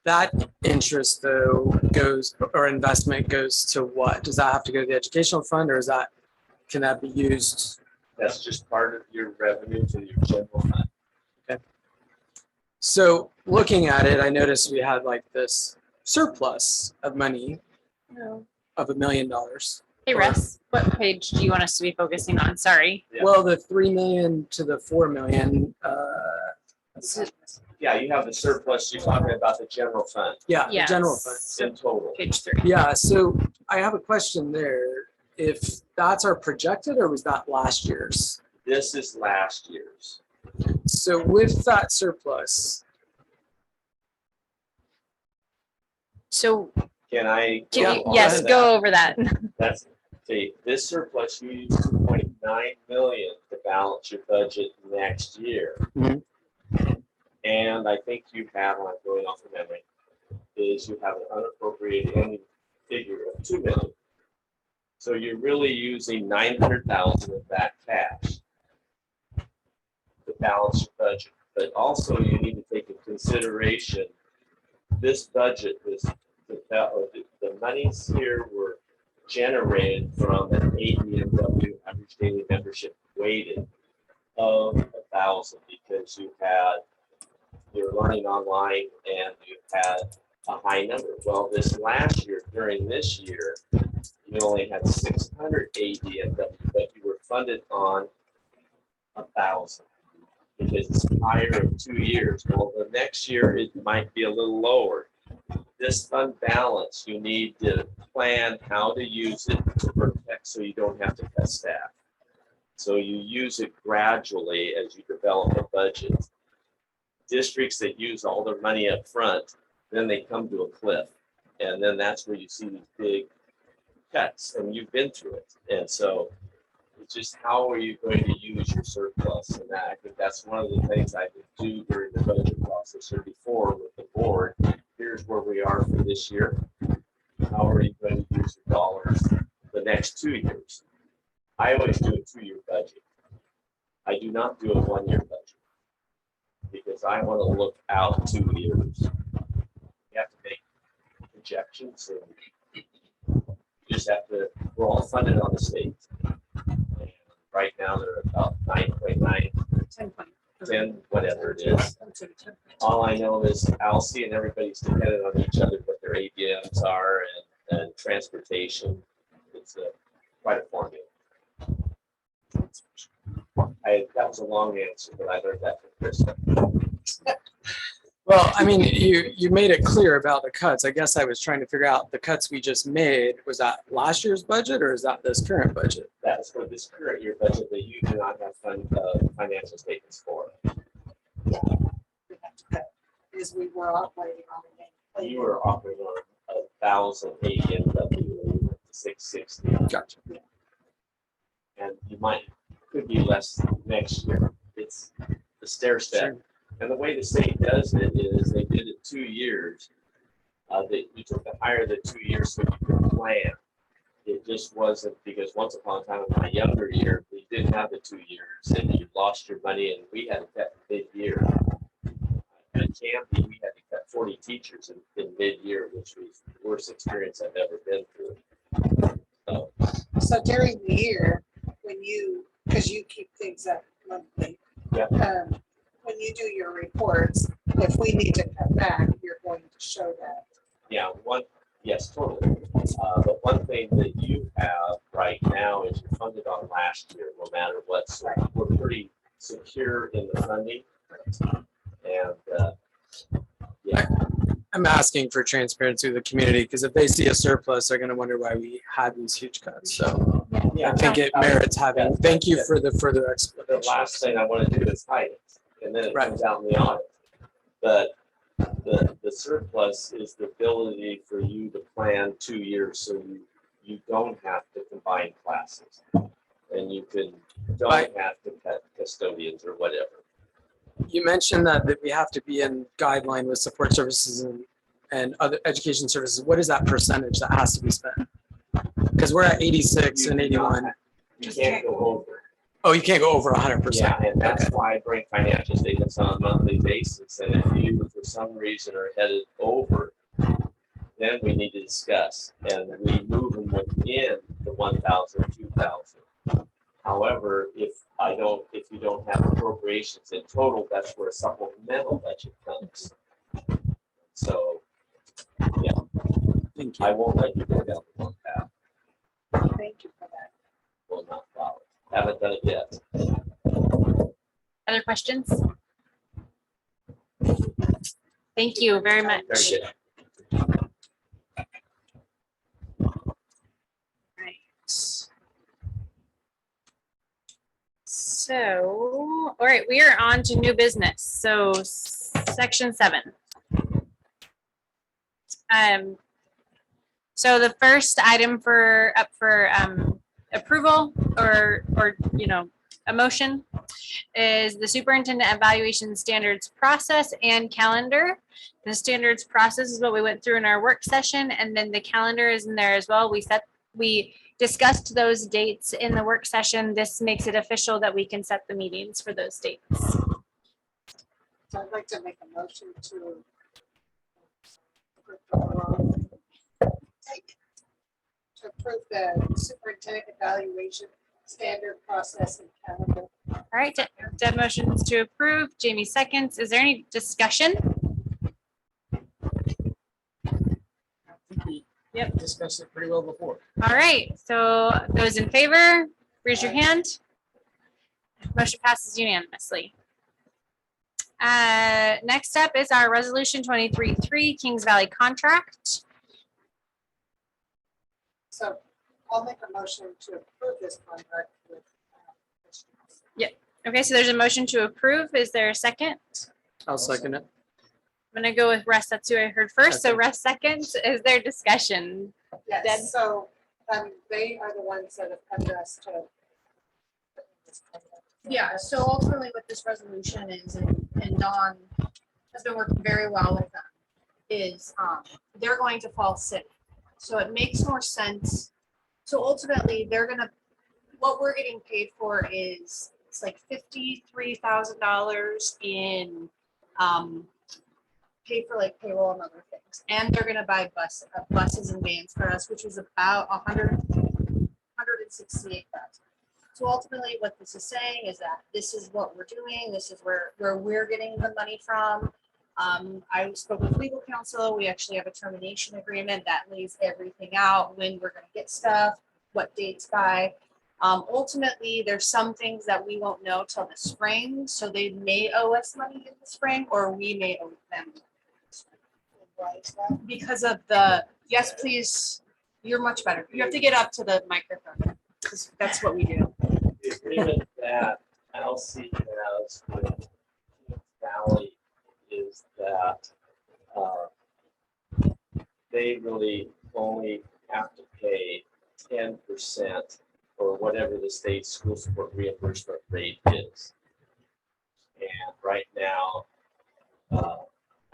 That interest though goes, or investment goes to what? Does that have to go to the educational fund, or can that be used? That's just part of your revenue to your general fund. So looking at it, I noticed we had like this surplus of money of $1 million. Hey, Russ, what page do you want us to be focusing on? Sorry. Yeah. Well, the 3 million to the 4 million. Yeah, you have the surplus, you're talking about the general fund Yeah, the general fund. Yes. in total. Page 3. Yeah, so I have a question there. If that's our projected, or was that last year's? This is last year's. So with that surplus, So Can I? can go you, on yes, to that? go over that. That's, okay, this surplus, you use 2.9 million to balance your budget next year. Mhm. And I think you have, I'm going off of memory, is you have an unappropriated ending figure of 2 million. So you're really using 900,000 of that cash to balance your budget. But also you need to take into consideration, this budget was, the monies here were generated from an ADMW, average daily membership weighted of 1,000, because you had, you're learning online and you had a high number. Well, this last year, during this year, you only had 600 ADMW, but you were funded on 1,000 because it's higher in 2 years. Well, the next year it might be a little lower. This fund balance, you need to plan how to use it to protect so you don't have to cut staff. So you use it gradually as you develop a budget. Districts that use all their money up front, then they come to a cliff. And then that's where you see these big cuts, and you've been through it. And so it's just, how are you going to use your surplus? And that, I think that's one of the things I could do during the budget process or before with the board. Here's where we are for this year. How are you going to use your dollars the next 2 years? I always do a 2-year budget. I do not do a 1-year budget because I want to look out 2 years. You have to make projections, and you just have to, we're all funded on the state. And right now they're about 9.9, 10, whatever it is. All I know is Alcy and everybody's dependent on each other, what their ABMs are and transportation. It's quite a formula. That was a long answer, but I learned that from Chris. Well, I mean, you made it clear about the cuts. I guess I was trying to figure out the cuts we just made. Was that last year's budget or is that this current budget? That is for this current year budget that you do not have financial statements for. We have to cut, because we were operating on it. You were operating on 1,000 ADMW to 660. Gotcha. And you could be less next year. It's the stair step. Sure. And the way the state does it is they did it 2 years. You took the higher the 2 years so you could plan. It just wasn't, because once upon a time in my younger year, we didn't have the 2 years and you lost your money, and we had to cut mid-year. At Canby, we had to cut 40 teachers in mid-year, which was the worst experience I've ever been through. So during the year, when you, because you keep things up monthly. Yeah. When you do your reports, if we need to cut back, you're going to show that. Yeah, yes, totally. But one thing that you have right now is you're funded on last year, no matter what. So we're pretty secure in the funding. And yeah. I'm asking for transparency with the community because if they see a surplus, they're going to wonder why we had these huge cuts. So I think it merits having. Thank you for the further explanation. The last thing I want to do is hide it, and then it Right. comes out in the audit. But the surplus is the ability for you to plan 2 years, so you don't have to combine classes, and you don't have to cut custodians or whatever. You mentioned that we have to be in guideline with support services and other education services. What is that percentage that has to be spent? Because we're at 86 and 81. You can't go over. Oh, you can't go over 100%. Yeah, and that's why I bring financial statements on a monthly basis. And if you, for some reason, are headed over, then we need to discuss. And we move them within the 1,000, 2,000. However, if you don't have appropriations in total, that's where a supplemental budget comes. So, yeah, Thank you. I won't let you go down the wrong path. Thank you for that. Will not follow. Haven't done it yet. Other questions? Thank you very much. Very good. Right. So, all right, we are on to new business. So section 7. So the first item for approval or a motion is the superintendent evaluation standards process and calendar. The standards process is what we went through in our work session, and then the calendar is in there as well. We discussed those dates in the work session. This makes it official that we can set the meetings for those dates. So I'd like to make a motion to approve the superintendent evaluation standard process and calendar. All right, Deb motions to approve, Jamie seconds. Is there any discussion? Yep. Discussed it pretty well before. All right, so those in favor, raise your hand. Motion passes unanimously. Next up is our resolution 23-3 Kings Valley contract. So I'll make a motion to approve this contract with. Okay, so there's a motion to approve. Is there a second? I'll second it. I'm gonna go with Russ. That's who I heard first. So Okay. Russ seconds. Is there discussion? Deb? Yes, so they are the ones that have come to us to. Yeah, so ultimately what this resolution is, and Dawn has been working very well with them, is they're going to Fall City. So it makes more sense. So ultimately, what we're getting paid for is, it's like $53,000 in pay for like payroll and other things. And they're gonna buy buses and vans for us, which was about $168,000. So ultimately, what this is saying is that this is what we're doing. This is where we're getting the money from. I spoke with legal counsel. We actually have a termination agreement that lays everything out, when we're gonna get stuff, what dates by. Ultimately, there's some things that we won't know till the spring, so they may owe us money in the spring, or we may owe them. Why is that? Because of yes, please, you're much better. You have to get up to the microphone, because that's what we do. The agreement that LC has with Kings Valley is that they really only have to pay 10% or whatever the state school support reimbursement rate is. And right now,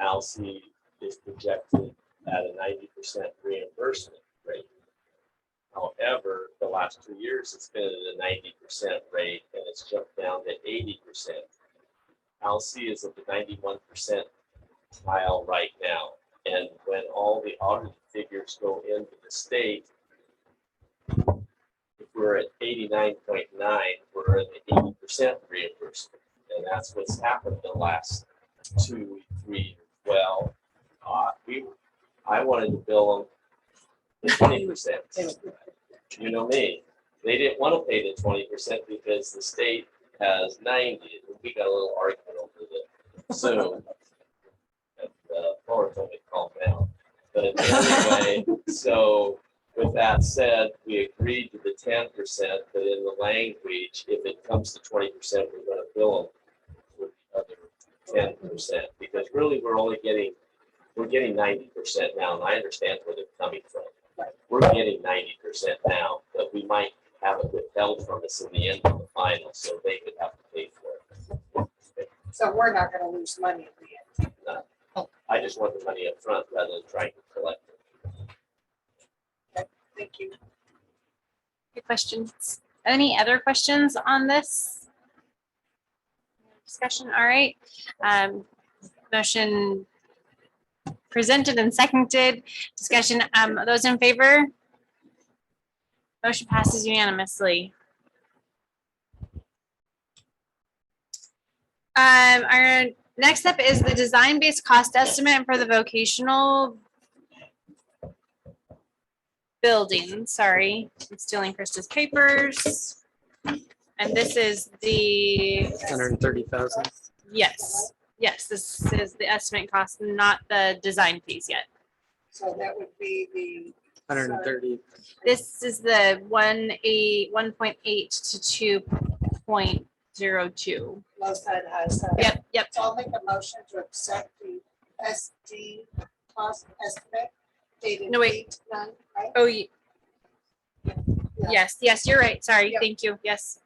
ALSI is projected at a 90% reimbursement rate. However, the last 2 years, it's been at a 90% rate, and it's jumped down to 80%. ALSI is at the 91% tile right now. And when all the audited figures go into the state, if we're at 89.9, we're at the 80% reimbursement. And that's what's happened the last 2, 3 years. Well, I wanted to bill them the 20%. You know me. They didn't want to pay the 20% because the state has 90. We got a little argument over the Zoom. And Laura told me to calm down. But anyway, so with that said, we agreed to the 10%, but in the language, if it comes to 20%, we're going to bill them with the other 10%, because really we're getting 90% now, and I understand where they're coming from. We're getting 90% now, but we might have it withheld from us in the end of the final, so they could have to pay for it. So we're not gonna lose money in the end. I just want the money up front rather than trying to collect it. Thank you. Good questions. Any other questions on this discussion? All right. Motion presented and seconded. Discussion. Those in favor? Motion passes unanimously. Our next up is the design-based cost estimate for the vocational building. Sorry, I'm stealing Krista's papers. And this is the, 130,000. yes, this is the estimate cost, not the design fees yet. So that would be the. 130. This is the 1.8 to 2.02. Low side, high side. Yep. So I'll make a motion to accept the SD cost estimate dated No, wait. 8/9, right? Oh, Yeah. yes, you're right. Sorry. Yep. Thank you. Yes.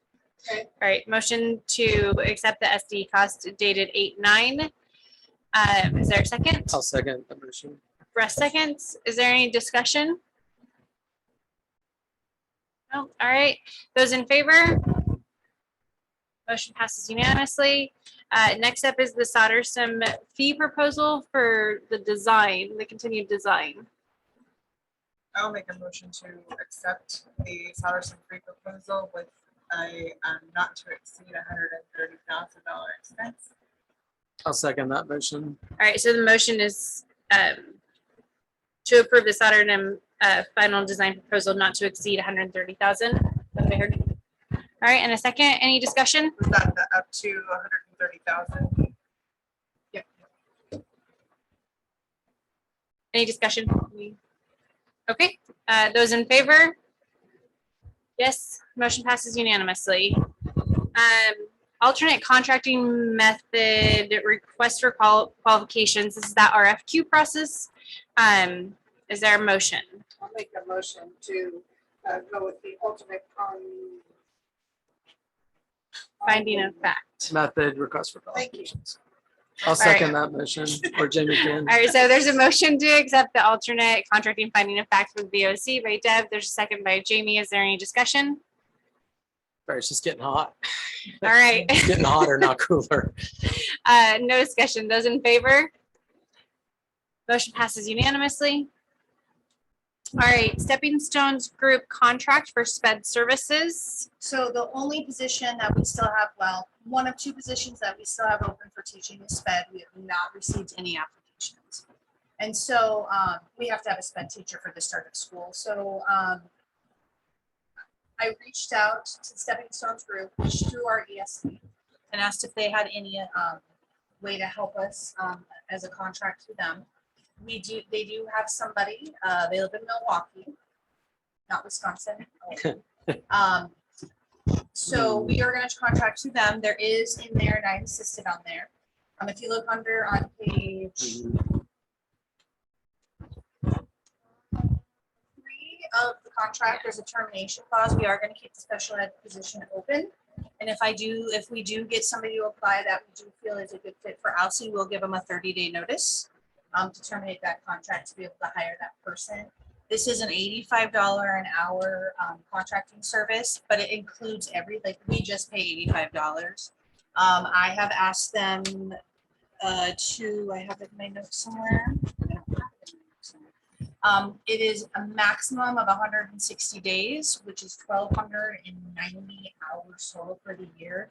Okay. All right, motion to accept the SD cost dated 8/9. Is there a second? I'll second the motion. Russ seconds. Is there any discussion? No, all right. Those in favor? Motion passes unanimously. Next up is the Soldersum fee proposal for the design, the continued design. I'll make a motion to accept the Solderson free proposal with a not to exceed $130,000 expense. I'll second that motion. All right, so the motion is to approve the Soldersum final design proposal not to exceed 130,000. That's what I heard. All right, and a second, any discussion? Was that the up to 130,000? Any discussion? Okay, those in favor? Yes, motion passes unanimously. Alternate contracting method request for qualifications. This is that RFQ process. Is there a motion? I'll make a motion to go with the ultimate Finding of fact. Method request for Thank you. qualifications. I'll second that motion, or Jamie can. All right, so there's a motion to accept the alternate contracting finding of fact with VOC by Deb. There's a second by Jamie. Is there any discussion? Sorry, it's just getting hot. All right. It's getting hotter, not cooler. No discussion. Those in favor? Motion passes unanimously. All right, Stepping Stones Group contract for sped services. So the only position that we still have, well, one of two positions that we still have open for teaching is sped. We have not received any applications. And so we have to have a sped teacher for the start of school. So I reached out to Stepping Stones Group, which through our ESP, and asked if they had any way to help us as a contract to them. They do have somebody, they live in Milwaukee, not Wisconsin. So we are going to contract to them. There is in there, and I insisted on there. If you look under on page 3 of the contract, there's a termination clause. We are going to keep the special ed position open. And if we do get somebody to apply that we do feel is a good fit for Alcee, we'll give them a 30-day notice to terminate that contract to be able to hire that person. This is an $85 an hour contracting service, but it includes we just pay $85. I have asked them I have it in my notes somewhere. It is a maximum of 160 days, which is 1,290 hours total for the year.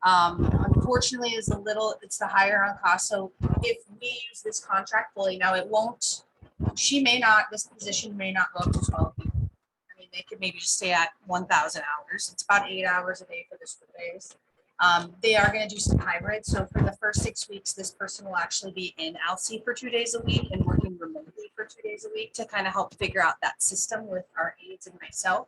Unfortunately, it's the higher on cost. So if we use this contract fully, now it won't, this position may not go up to 12 people. I mean, they could maybe just stay at 1,000 hours. It's about 8 hours a day for the school days. They are going to do some hybrid. So for the first 6 weeks, this person will actually be in Alcee for 2 days a week and working remotely for 2 days a week to kind of help figure out that system with our aides and myself.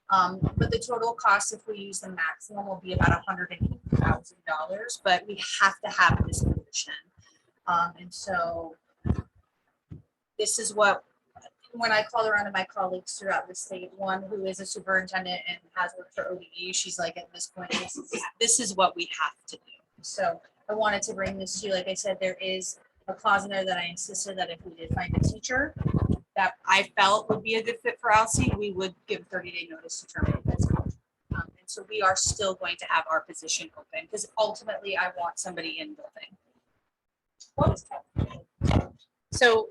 But the total cost, if we use the maximum, will be about $180,000, but we have to have this position. And so this is what, when I call around to my colleagues throughout the state, one who is a superintendent and has worked for ODE, she's like, at this point, this is what we have to do. So I wanted to bring this to you. Like I said, there is a clause in there that I insisted that if we did find a teacher that I felt would be a good fit for Alcee, we would give 30-day notice to terminate this contract. And so we are still going to have our position open because ultimately I want somebody in building. So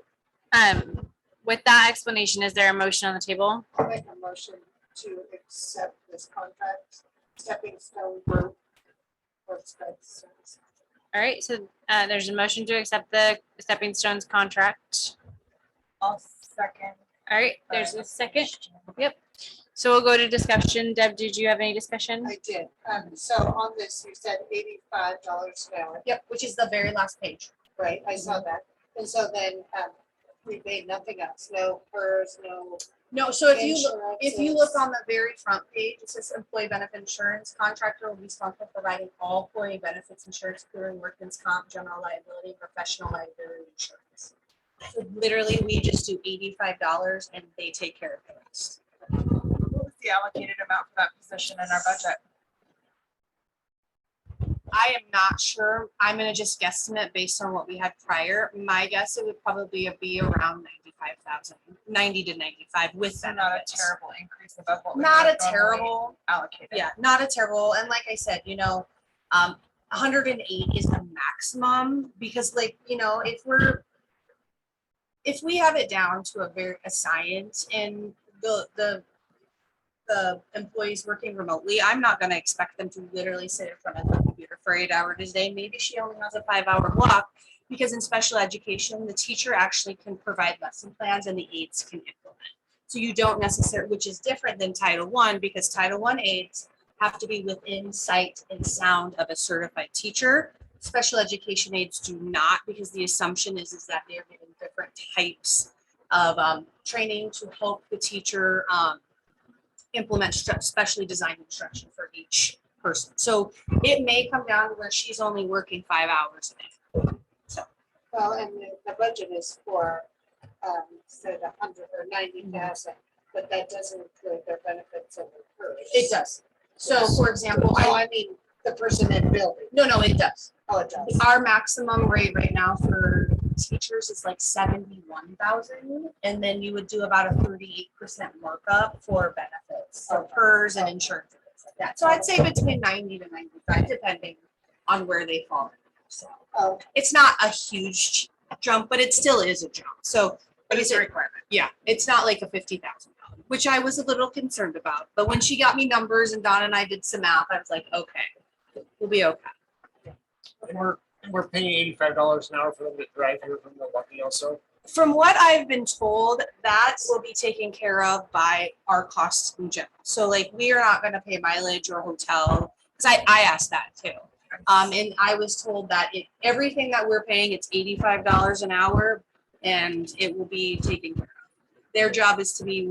with that explanation, is there a motion on the table? I'll make a motion to accept this contract, Stepping Stone Group for sped services. All right, so there's a motion to accept the Stepping Stones contract. I'll second. All right, there's a second. Yep. So we'll go to discussion. Deb, did you have any discussion? I did. So on this, you said $85 an hour. Yep, which is the very last page. Right, I saw that. And so then we paid nothing else, no PERS, no No, so if you look insurances. on the very front page, it says employee benefit insurance. Contractor will be responsible for providing all employee benefits insurance, including workman's comp, general liability, professional liability insurance. So literally, we just do $85 and they take care of the rest. What was the allocated amount for that position in our budget? I am not sure. I'm gonna just guesstimate based on what we had prior. My guess, it would probably be around 95,000, 90 to 95 with So not a benefits. terrible increase above what we Not would a normally terrible, allocated. yeah, not a terrible. And like I said, 108 is the maximum because like, if we have it down to a science and the employees working remotely, I'm not gonna expect them to literally sit in front of the computer for 8 hours a day. Maybe she only has a 5-hour block because in special education, the teacher actually can provide lesson plans and the aides can implement. So you don't necessarily, which is different than Title I because Title I aides have to be within sight and sound of a certified teacher. Special education aides do not because the assumption is that they're given different types of training to help the teacher implement specially designed instruction for each person. So it may come down to where she's only working 5 hours a day. Well, and the budget is for, said 100 or 90,000, but that doesn't include their benefits and their PERS. It does. So for example, Oh, I mean, the person in building. no, it does. Oh, it does. Our maximum rate right now for teachers is like 71,000. And then you would do about a 38% markup for benefits, so PERS and insurance. and things like that. So I'd say between 90 to 95, depending on where they fall. So Oh, it's not a huge jump, but it still is a jump. So But like I it's a said, requirement. yeah, it's not like a $50,000, which I was a little concerned about. But when she got me numbers and Donna and I did some math, I was like, okay, we'll be okay. And we're paying $85 an hour for them to drive here from Milwaukee also. From what I've been told, that will be taken care of by our costs in general. So like, we are not gonna pay mileage or hotel, because I asked that too. And I was told that everything that we're paying, it's $85 an hour and it will be taken care of. Their job is to be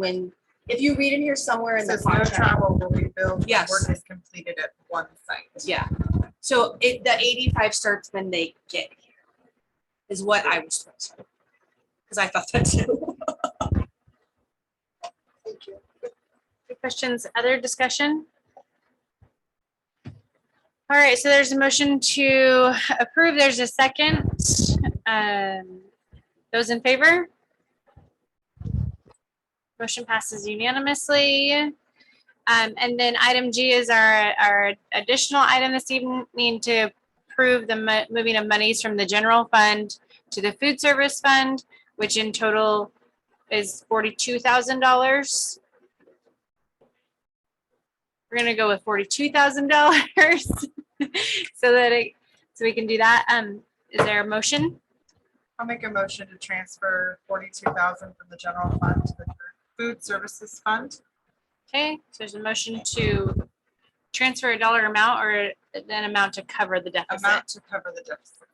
if you read in here somewhere in the Says no contract. travel will be billed when Yes. work is completed at one site. Yeah, so the 85 starts when they get here, is what I was told. Because I thought that too. thank you. Good questions, other discussion? All right, so there's a motion to approve. There's a second. Those in favor? Motion passes unanimously. And then item G is our additional item this evening to approve the moving of monies from the general fund to the food service fund, which in total is $42,000. We're gonna go with $42,000 so we can do that. Is there a motion? I'll make a motion to transfer 42,000 from the general fund to the food services fund. Okay, so there's a motion to transfer a dollar amount or an amount to cover the deficit. Amount to cover the deficit.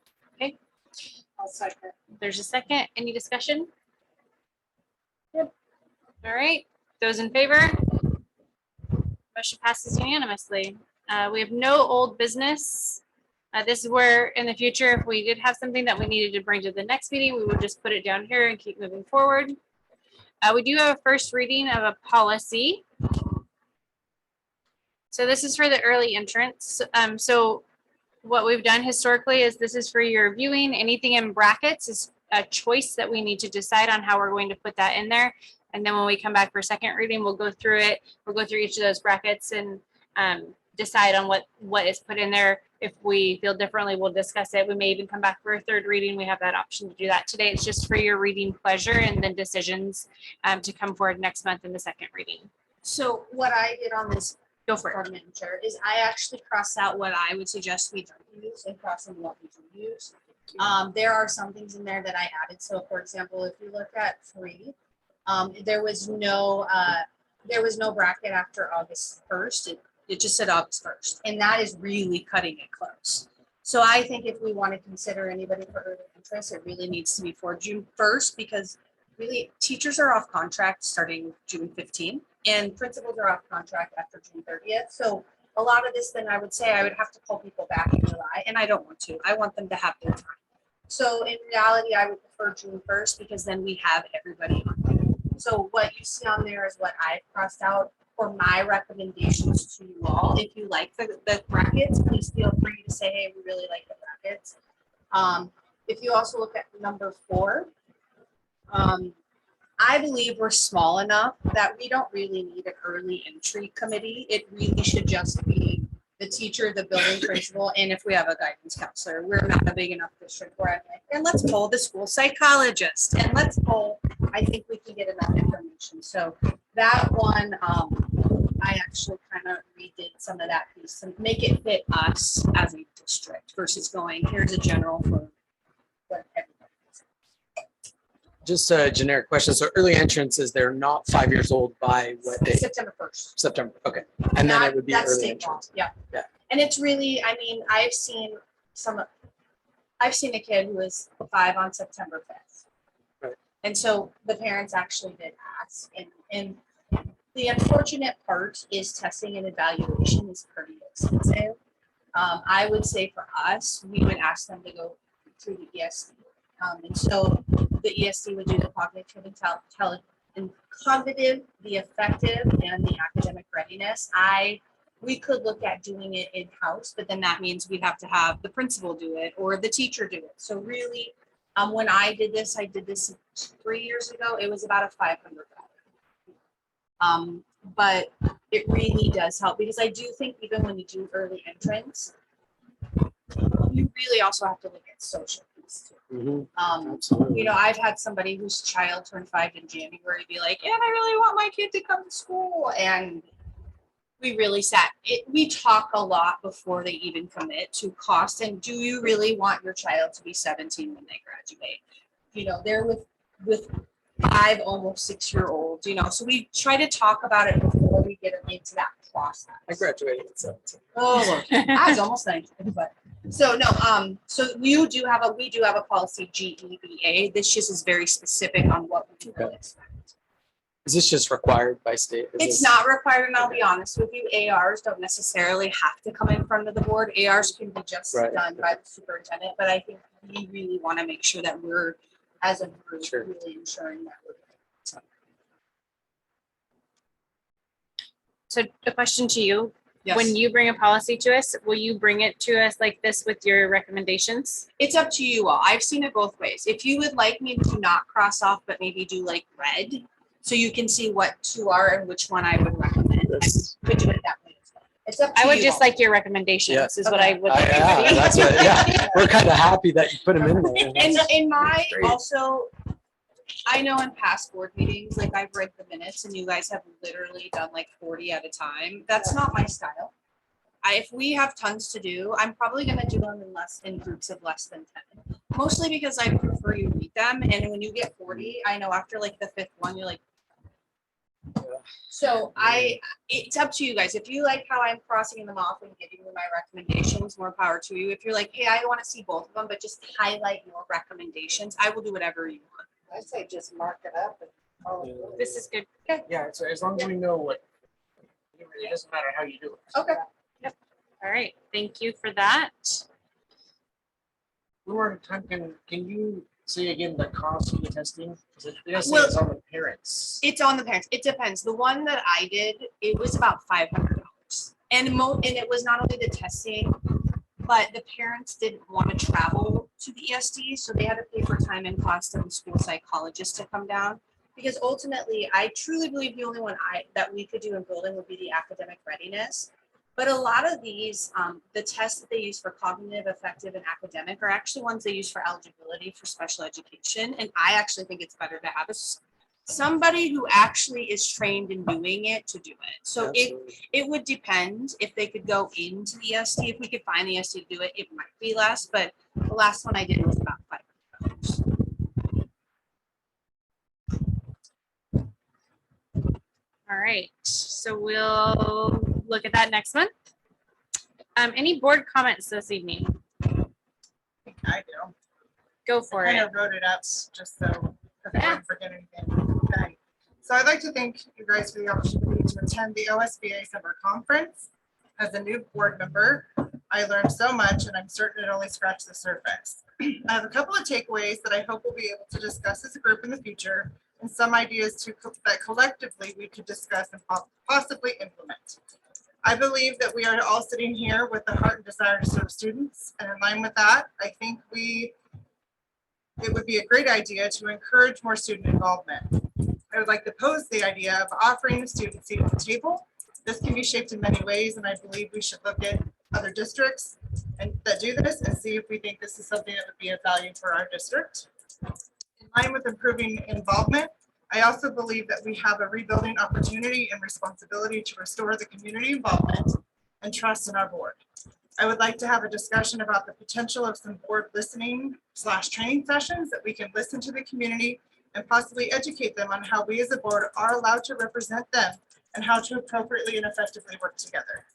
I'll second. There's a second. Any discussion? Yep. All right, those in favor? Motion passes unanimously. We have no old business. This is where in the future, if we did have something that we needed to bring to the next meeting, we would just put it down here and keep moving forward. We do have a first reading of a policy. So this is for the early entrance. So what we've done historically is this is for your viewing. Anything in brackets is a choice that we need to decide on how we're going to put that in there. And then when we come back for second reading, we'll go through it. We'll go through each of those brackets and decide on what is put in there. If we feel differently, we'll discuss it. We may even come back for a third reading. We have that option to do that today. It's just for your reading pleasure and then decisions to come forward next month in the second reading. So what I did on this Go for it. Madam Chair, is I actually crossed out what I would suggest we don't use and cross in what we do use. There are some things in there that I added. So for example, if you look at 3, there was no bracket after August 1st. It just said August 1st, and that is really cutting it close. So I think if we want to consider anybody for early interest, it really needs to be for June 1st, because really teachers are off contract starting June 15th and principals are off contract after June 30th. So a lot of this, then I would say I would have to call people back in July, and I don't want to. I want them to have their time. So in reality, I would prefer June 1st because then we have everybody on there. So what you see on there is what I've crossed out for my recommendations to you all. If you like the brackets, please feel free to say, hey, we really like the brackets. If you also look at number 4, I believe we're small enough that we don't really need an early entry committee. It really should just be the teacher, the building principal, and if we have a guidance counselor. We're not a big enough district where I'm like, and let's pull the school psychologist, and let's pull, I think we can get enough information. So that one, I actually kind of redid some of that piece and make it fit us as a district versus going, here's a general for what everybody is. Just a generic question. So early entrance they're not 5 years old by what date? September 1st. September. Okay. And then it would be That's early state law, entrance. yeah. Yeah. And it's really, I mean, I've seen a kid who was 5 on September 5th. Right. And so the parents actually did ask, and the unfortunate part is testing and evaluation is pretty expensive. I would say for us, we would ask them to go through the ESD. And so the ESD would do the cognitive and cognitive, the affective, and the academic readiness. We could look at doing it in-house, but then that means we'd have to have the principal do it or the teacher do it. So really, when I did this 3 years ago, it was about a $500. But it really does help because I do think even when you do early entrance, you really also have to look at social piece too. Mhm. You know, I've had somebody whose child turned 5 in January be like, yeah, I really want my kid to come to school. And we really we talk a lot before they even commit to cost. And do you really want your child to be 17 when they graduate? You know, they're with 5, almost 6-year-olds, you know, so we try to talk about it before we get them into that process. I graduated at 17. Oh, I was almost 19, but so no, so we do have a policy GEBA. This just is very specific on what we will expect. Is this just required by state? It's not required, and I'll be honest with you, ARs don't necessarily have to come in front of the board. ARs can be just Right. done by the superintendent, but I think we really want to make sure that we're, as a group, Sure. really ensuring that we're. So a question to you, Yes. when you bring a policy to us, will you bring it to us like this with your recommendations? It's up to you all. I've seen it both ways. If you would like me to not cross off, but maybe do like red, so you can see what 2 are and which one I would recommend. I would do it that way as well. It's up to I you would just all. like your recommendations Yes. is what I would. like to Yeah, see. that's what, yeah. We're kind of happy that you put them in there. And in my, Great. also, I know in past board meetings, like I've read the minutes and you guys have literally done like 40 at a time. That's not my style. If we have tons to do, I'm probably gonna do them in groups of less than 10. Mostly because I prefer you read them, and when you get 40, I know after like the 5th one, you're like. So it's up to you guys. If you like how I'm crossing them off and giving you my recommendations, more power to you. If you're like, hey, I want to see both of them, but just highlight your recommendations, I will do whatever you want. I say just mark it up and call it. good. This is good. Yeah, so as long as we know what, it doesn't matter how you do it. Okay. All right. Thank you for that. One more time, can you say again the cost of the testing? Because it does say Well- it's on the parents. It's on the parents. It depends. The one that I did, it was about $500. And it was not only the testing, but the parents didn't want to travel to the ESD, so they had to pay for time and cost of the school psychologist to come down. Because ultimately, I truly believe the only one that we could do in building would be the academic readiness. But a lot of these, the tests that they use for cognitive, affective, and academic are actually ones they use for eligibility for special education. And I actually think it's better to have somebody who actually is trained in doing it to do it. So it would depend if they could go into the ESD. If we could find the ESD to do it, it might be less. But the last one I did was about $500. All right. So we'll look at that next month. Any board comments this evening? I do. Go for I kind it. of wrote it up just so I don't forget anything. Okay. So I'd like to thank you guys for the opportunity to attend the OSBA Summer Conference as a new board member. I learned so much and I'm certain it only scratched the surface. I have a couple of takeaways that I hope we'll be able to discuss as a group in the future and some ideas that collectively we could discuss and possibly implement. I believe that we are all sitting here with the heart and desire to serve students. And in line with that, I think it would be a great idea to encourage more student involvement. I would like to pose the idea of offering the student seat at the table. This can be shaped in many ways, and I believe we should look at other districts that do this and see if we think this is something that would be of value for our district. In line with improving involvement, I also believe that we have a rebuilding opportunity and responsibility to restore the community involvement and trust in our board. I would like to have a discussion about the potential of some board listening/training sessions that we can listen to the community and possibly educate them on how we as a board are allowed to represent them and how to appropriately and effectively work together.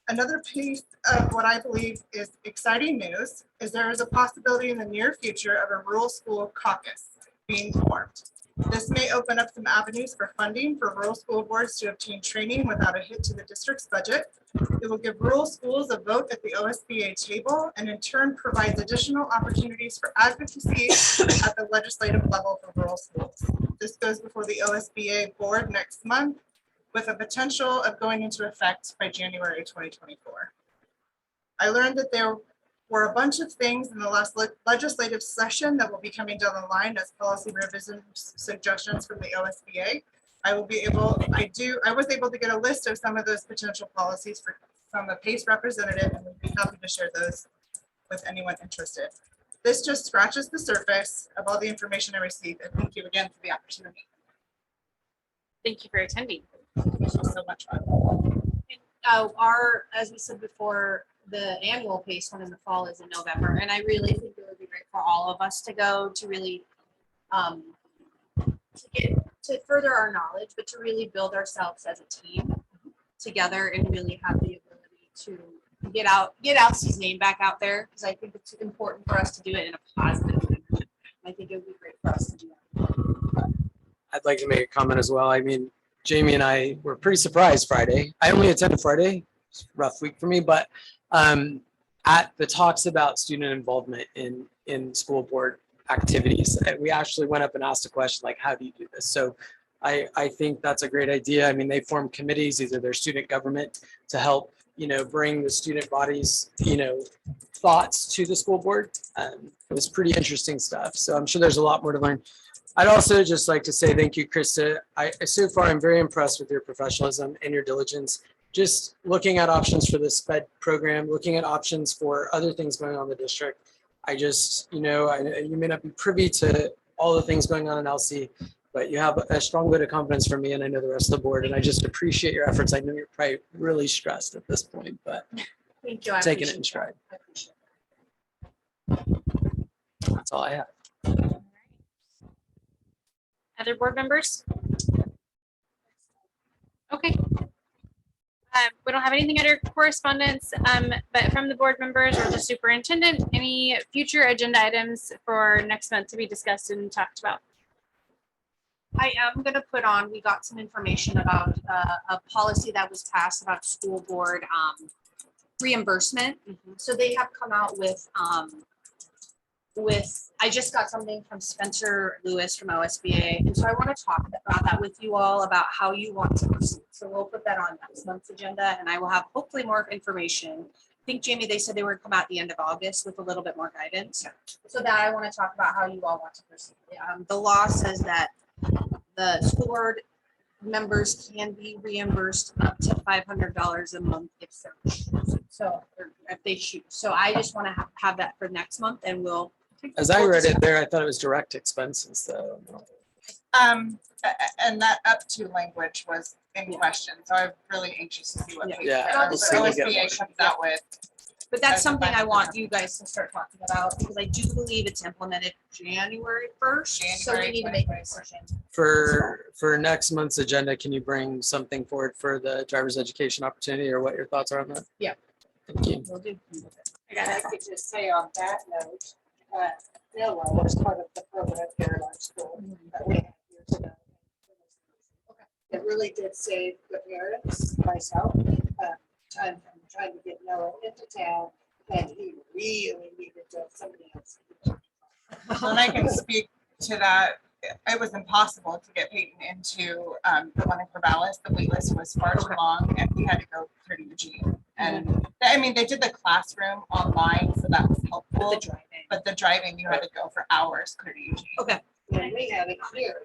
Another piece of what I believe is exciting news is there is a possibility in the near future of a rural school caucus being formed. This may open up some avenues for funding for rural school boards to obtain training without a hit to the district's budget. It will give rural schools a vote at the OSBA table and in turn provides additional opportunities for advocacy at the legislative level for rural schools. This goes before the OSBA board next month with a potential of going into effect by January 2024. I learned that there were a bunch of things in the last legislative session that will be coming down the line as policy revision suggestions from the OSBA. I was able to get a list of some of those potential policies from a PACE representative, and we'd be happy to share those with anyone interested. This just scratches the surface of all the information I received, and thank you again for the opportunity. Thank you for attending. This was so much fun. As we said before, the annual PACE one in the fall is in November, and I really think it would be great for all of us to go to really to further our knowledge, but to really build ourselves as a team together and really have the ability to get Elsie's name back out there, because I think it's important for us to do it in a positive way. I think it would be great for us to do that. I'd like to make a comment as well. I mean, Jamie and I were pretty surprised Friday. I only attended Friday. It's a rough week for me, but at the talks about student involvement in school board activities, we actually went up and asked a question like, how do you do this? So I think that's a great idea. I mean, they form committees, either their student government to help, bring the student bodies, thoughts to the school board. It was pretty interesting stuff. So I'm sure there's a lot more to learn. I'd also just like to say thank you, Krista. So far, I'm very impressed with your professionalism and your diligence. Just looking at options for this SPED program, looking at options for other things going on in the district. I just, you may not be privy to all the things going on in LC, but you have a strong vote of confidence from me, and I know the rest of the board, and I just appreciate your efforts. I know you're probably really stressed at this point, but Thank you. I taking it in appreciate stride. that. I appreciate it. That's all I have. Other board members? Okay. We don't have anything under correspondence, but from the board members or the superintendent, any future agenda items for next month to be discussed and talked about? I am going to put on, we got some information about a policy that was passed about school board reimbursement. So they have come out with, I just got something from Spencer Lewis from OSBA. And so I want to talk about that with you all about how you want to proceed. So we'll put that on next month's agenda, and I will have hopefully more information. I think, Jamie, they said they were going to come out at the end of August with a little bit more guidance. So that I want to talk about how you all want to proceed. The law says that the school board members can be reimbursed up to $500 a month if so. So if they shoot. So I just want to have that for next month, and we'll. As I read it there, I thought it was direct expenses, though. And that up to language was in question, so I'm really anxious to see what Yeah, the we'll see what we get. OSBA comes out with. But that's something I want you guys to start talking about, because I do believe it's implemented January 1st. So we need to make a decision. For next month's agenda, can you bring something forward for the driver's education opportunity, or what your thoughts are on that? Yeah. Thank you. We'll do. And I could just say on that note, NILA was part of the program Paradigm School that we had years ago. It really did save the parents, myself, time from trying to get Noah into town, and he really needed to have somebody else. And I can speak to that. It was impossible to get Peyton into the one in Corvallis. The wait list was far too long and we had to go through to Eugene. And I mean, they did the classroom online, so that was helpful. But the driving, you had to go for hours clear to Eugene. Okay. And we had it here.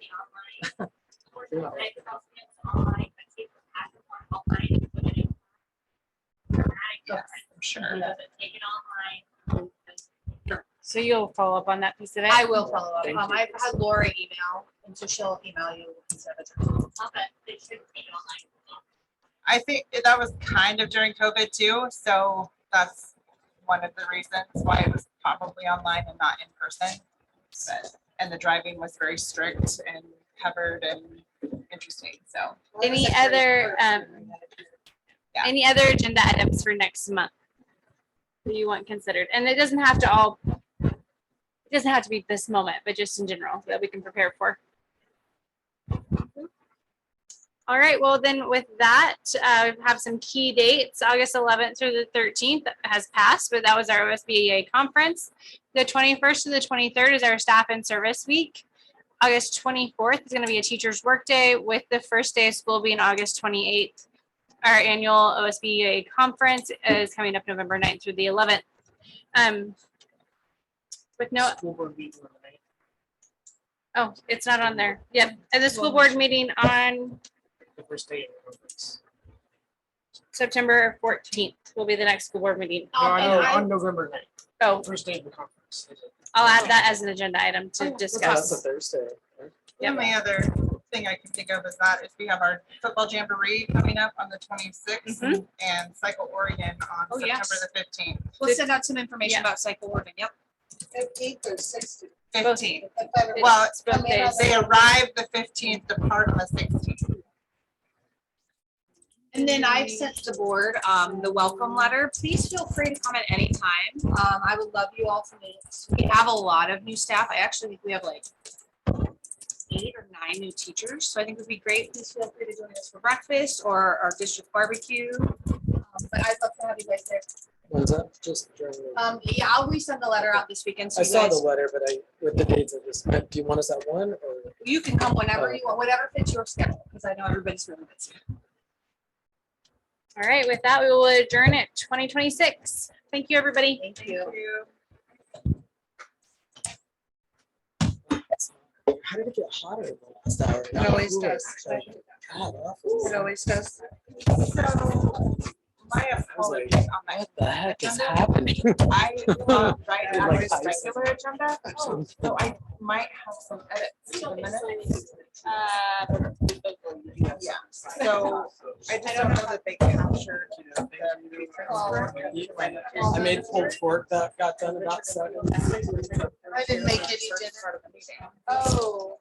Yes, I'm sure. So you'll follow up on that piece of it? I will follow up. Thank you. I've had Laura email, and so she'll email you instead of a time. I think that was kind of during COVID too, so that's one of the reasons why it was probably online and not in person. And the driving was very strict and covered and interesting, so. Any other, Yeah. any other agenda items for next month that you want considered? And it doesn't have to all, it doesn't have to be this moment, but just in general that we can prepare for. All right, well then with that, we have some key dates. August 11th through the 13th has passed, but that was our OSBA conference. The 21st to the 23rd is our staff and service week. August 24th is going to be a teacher's workday, with the first day of school being August 28th. Our annual OSBA conference is coming up November 9th through the 11th. With no, School board meeting on the 9th. oh, it's not on there. Yep, and the school board meeting on The first day of the conference. September 14th will be the next school board meeting. No, I and know, I- on November 9th, Oh, first day of the conference. I'll add that as an agenda item to That's a discuss. Thursday. right? The only other thing I can think of is that is we have our football jamboree coming up on the 26th and Cycle Oregon on Oh, September yes. the 15th. We'll send out some information Yeah. about Cycle Oregon. Yep. 15th or 16th. 15th. I thought it was Well, it's both days. they arrived the 15th, depart on the 16th. And then I've sent the board the welcome letter. Please feel free to comment anytime. I would love you all to meet. We have a lot of new staff. I actually think we have like 8 or 9 new teachers. So I think it would be great. Please feel free to join us for breakfast or our district barbecue. But I'd love to have you guys there. When's that? Just during the. Yeah, I'll resend the letter out this weekend. So I you saw the guys, letter, but with the dates, I just, do you want us at one or? you can come whenever you want, whatever fits your schedule, because I know everybody's really busy. All right, with that, we will adjourn at 2026. Thank you, everybody. Thank you. How did it get hotter in the last hour? It always does. God, awful. It always does. My I was like, apologies on my what the heck is agenda. happening? I right now Like is ice. regular agenda, so I might have some edits to the minutes. Yeah, so I just don't know that they captured the patrons. I made pulled pork that got done about 7. I didn't make any dinner. Oh.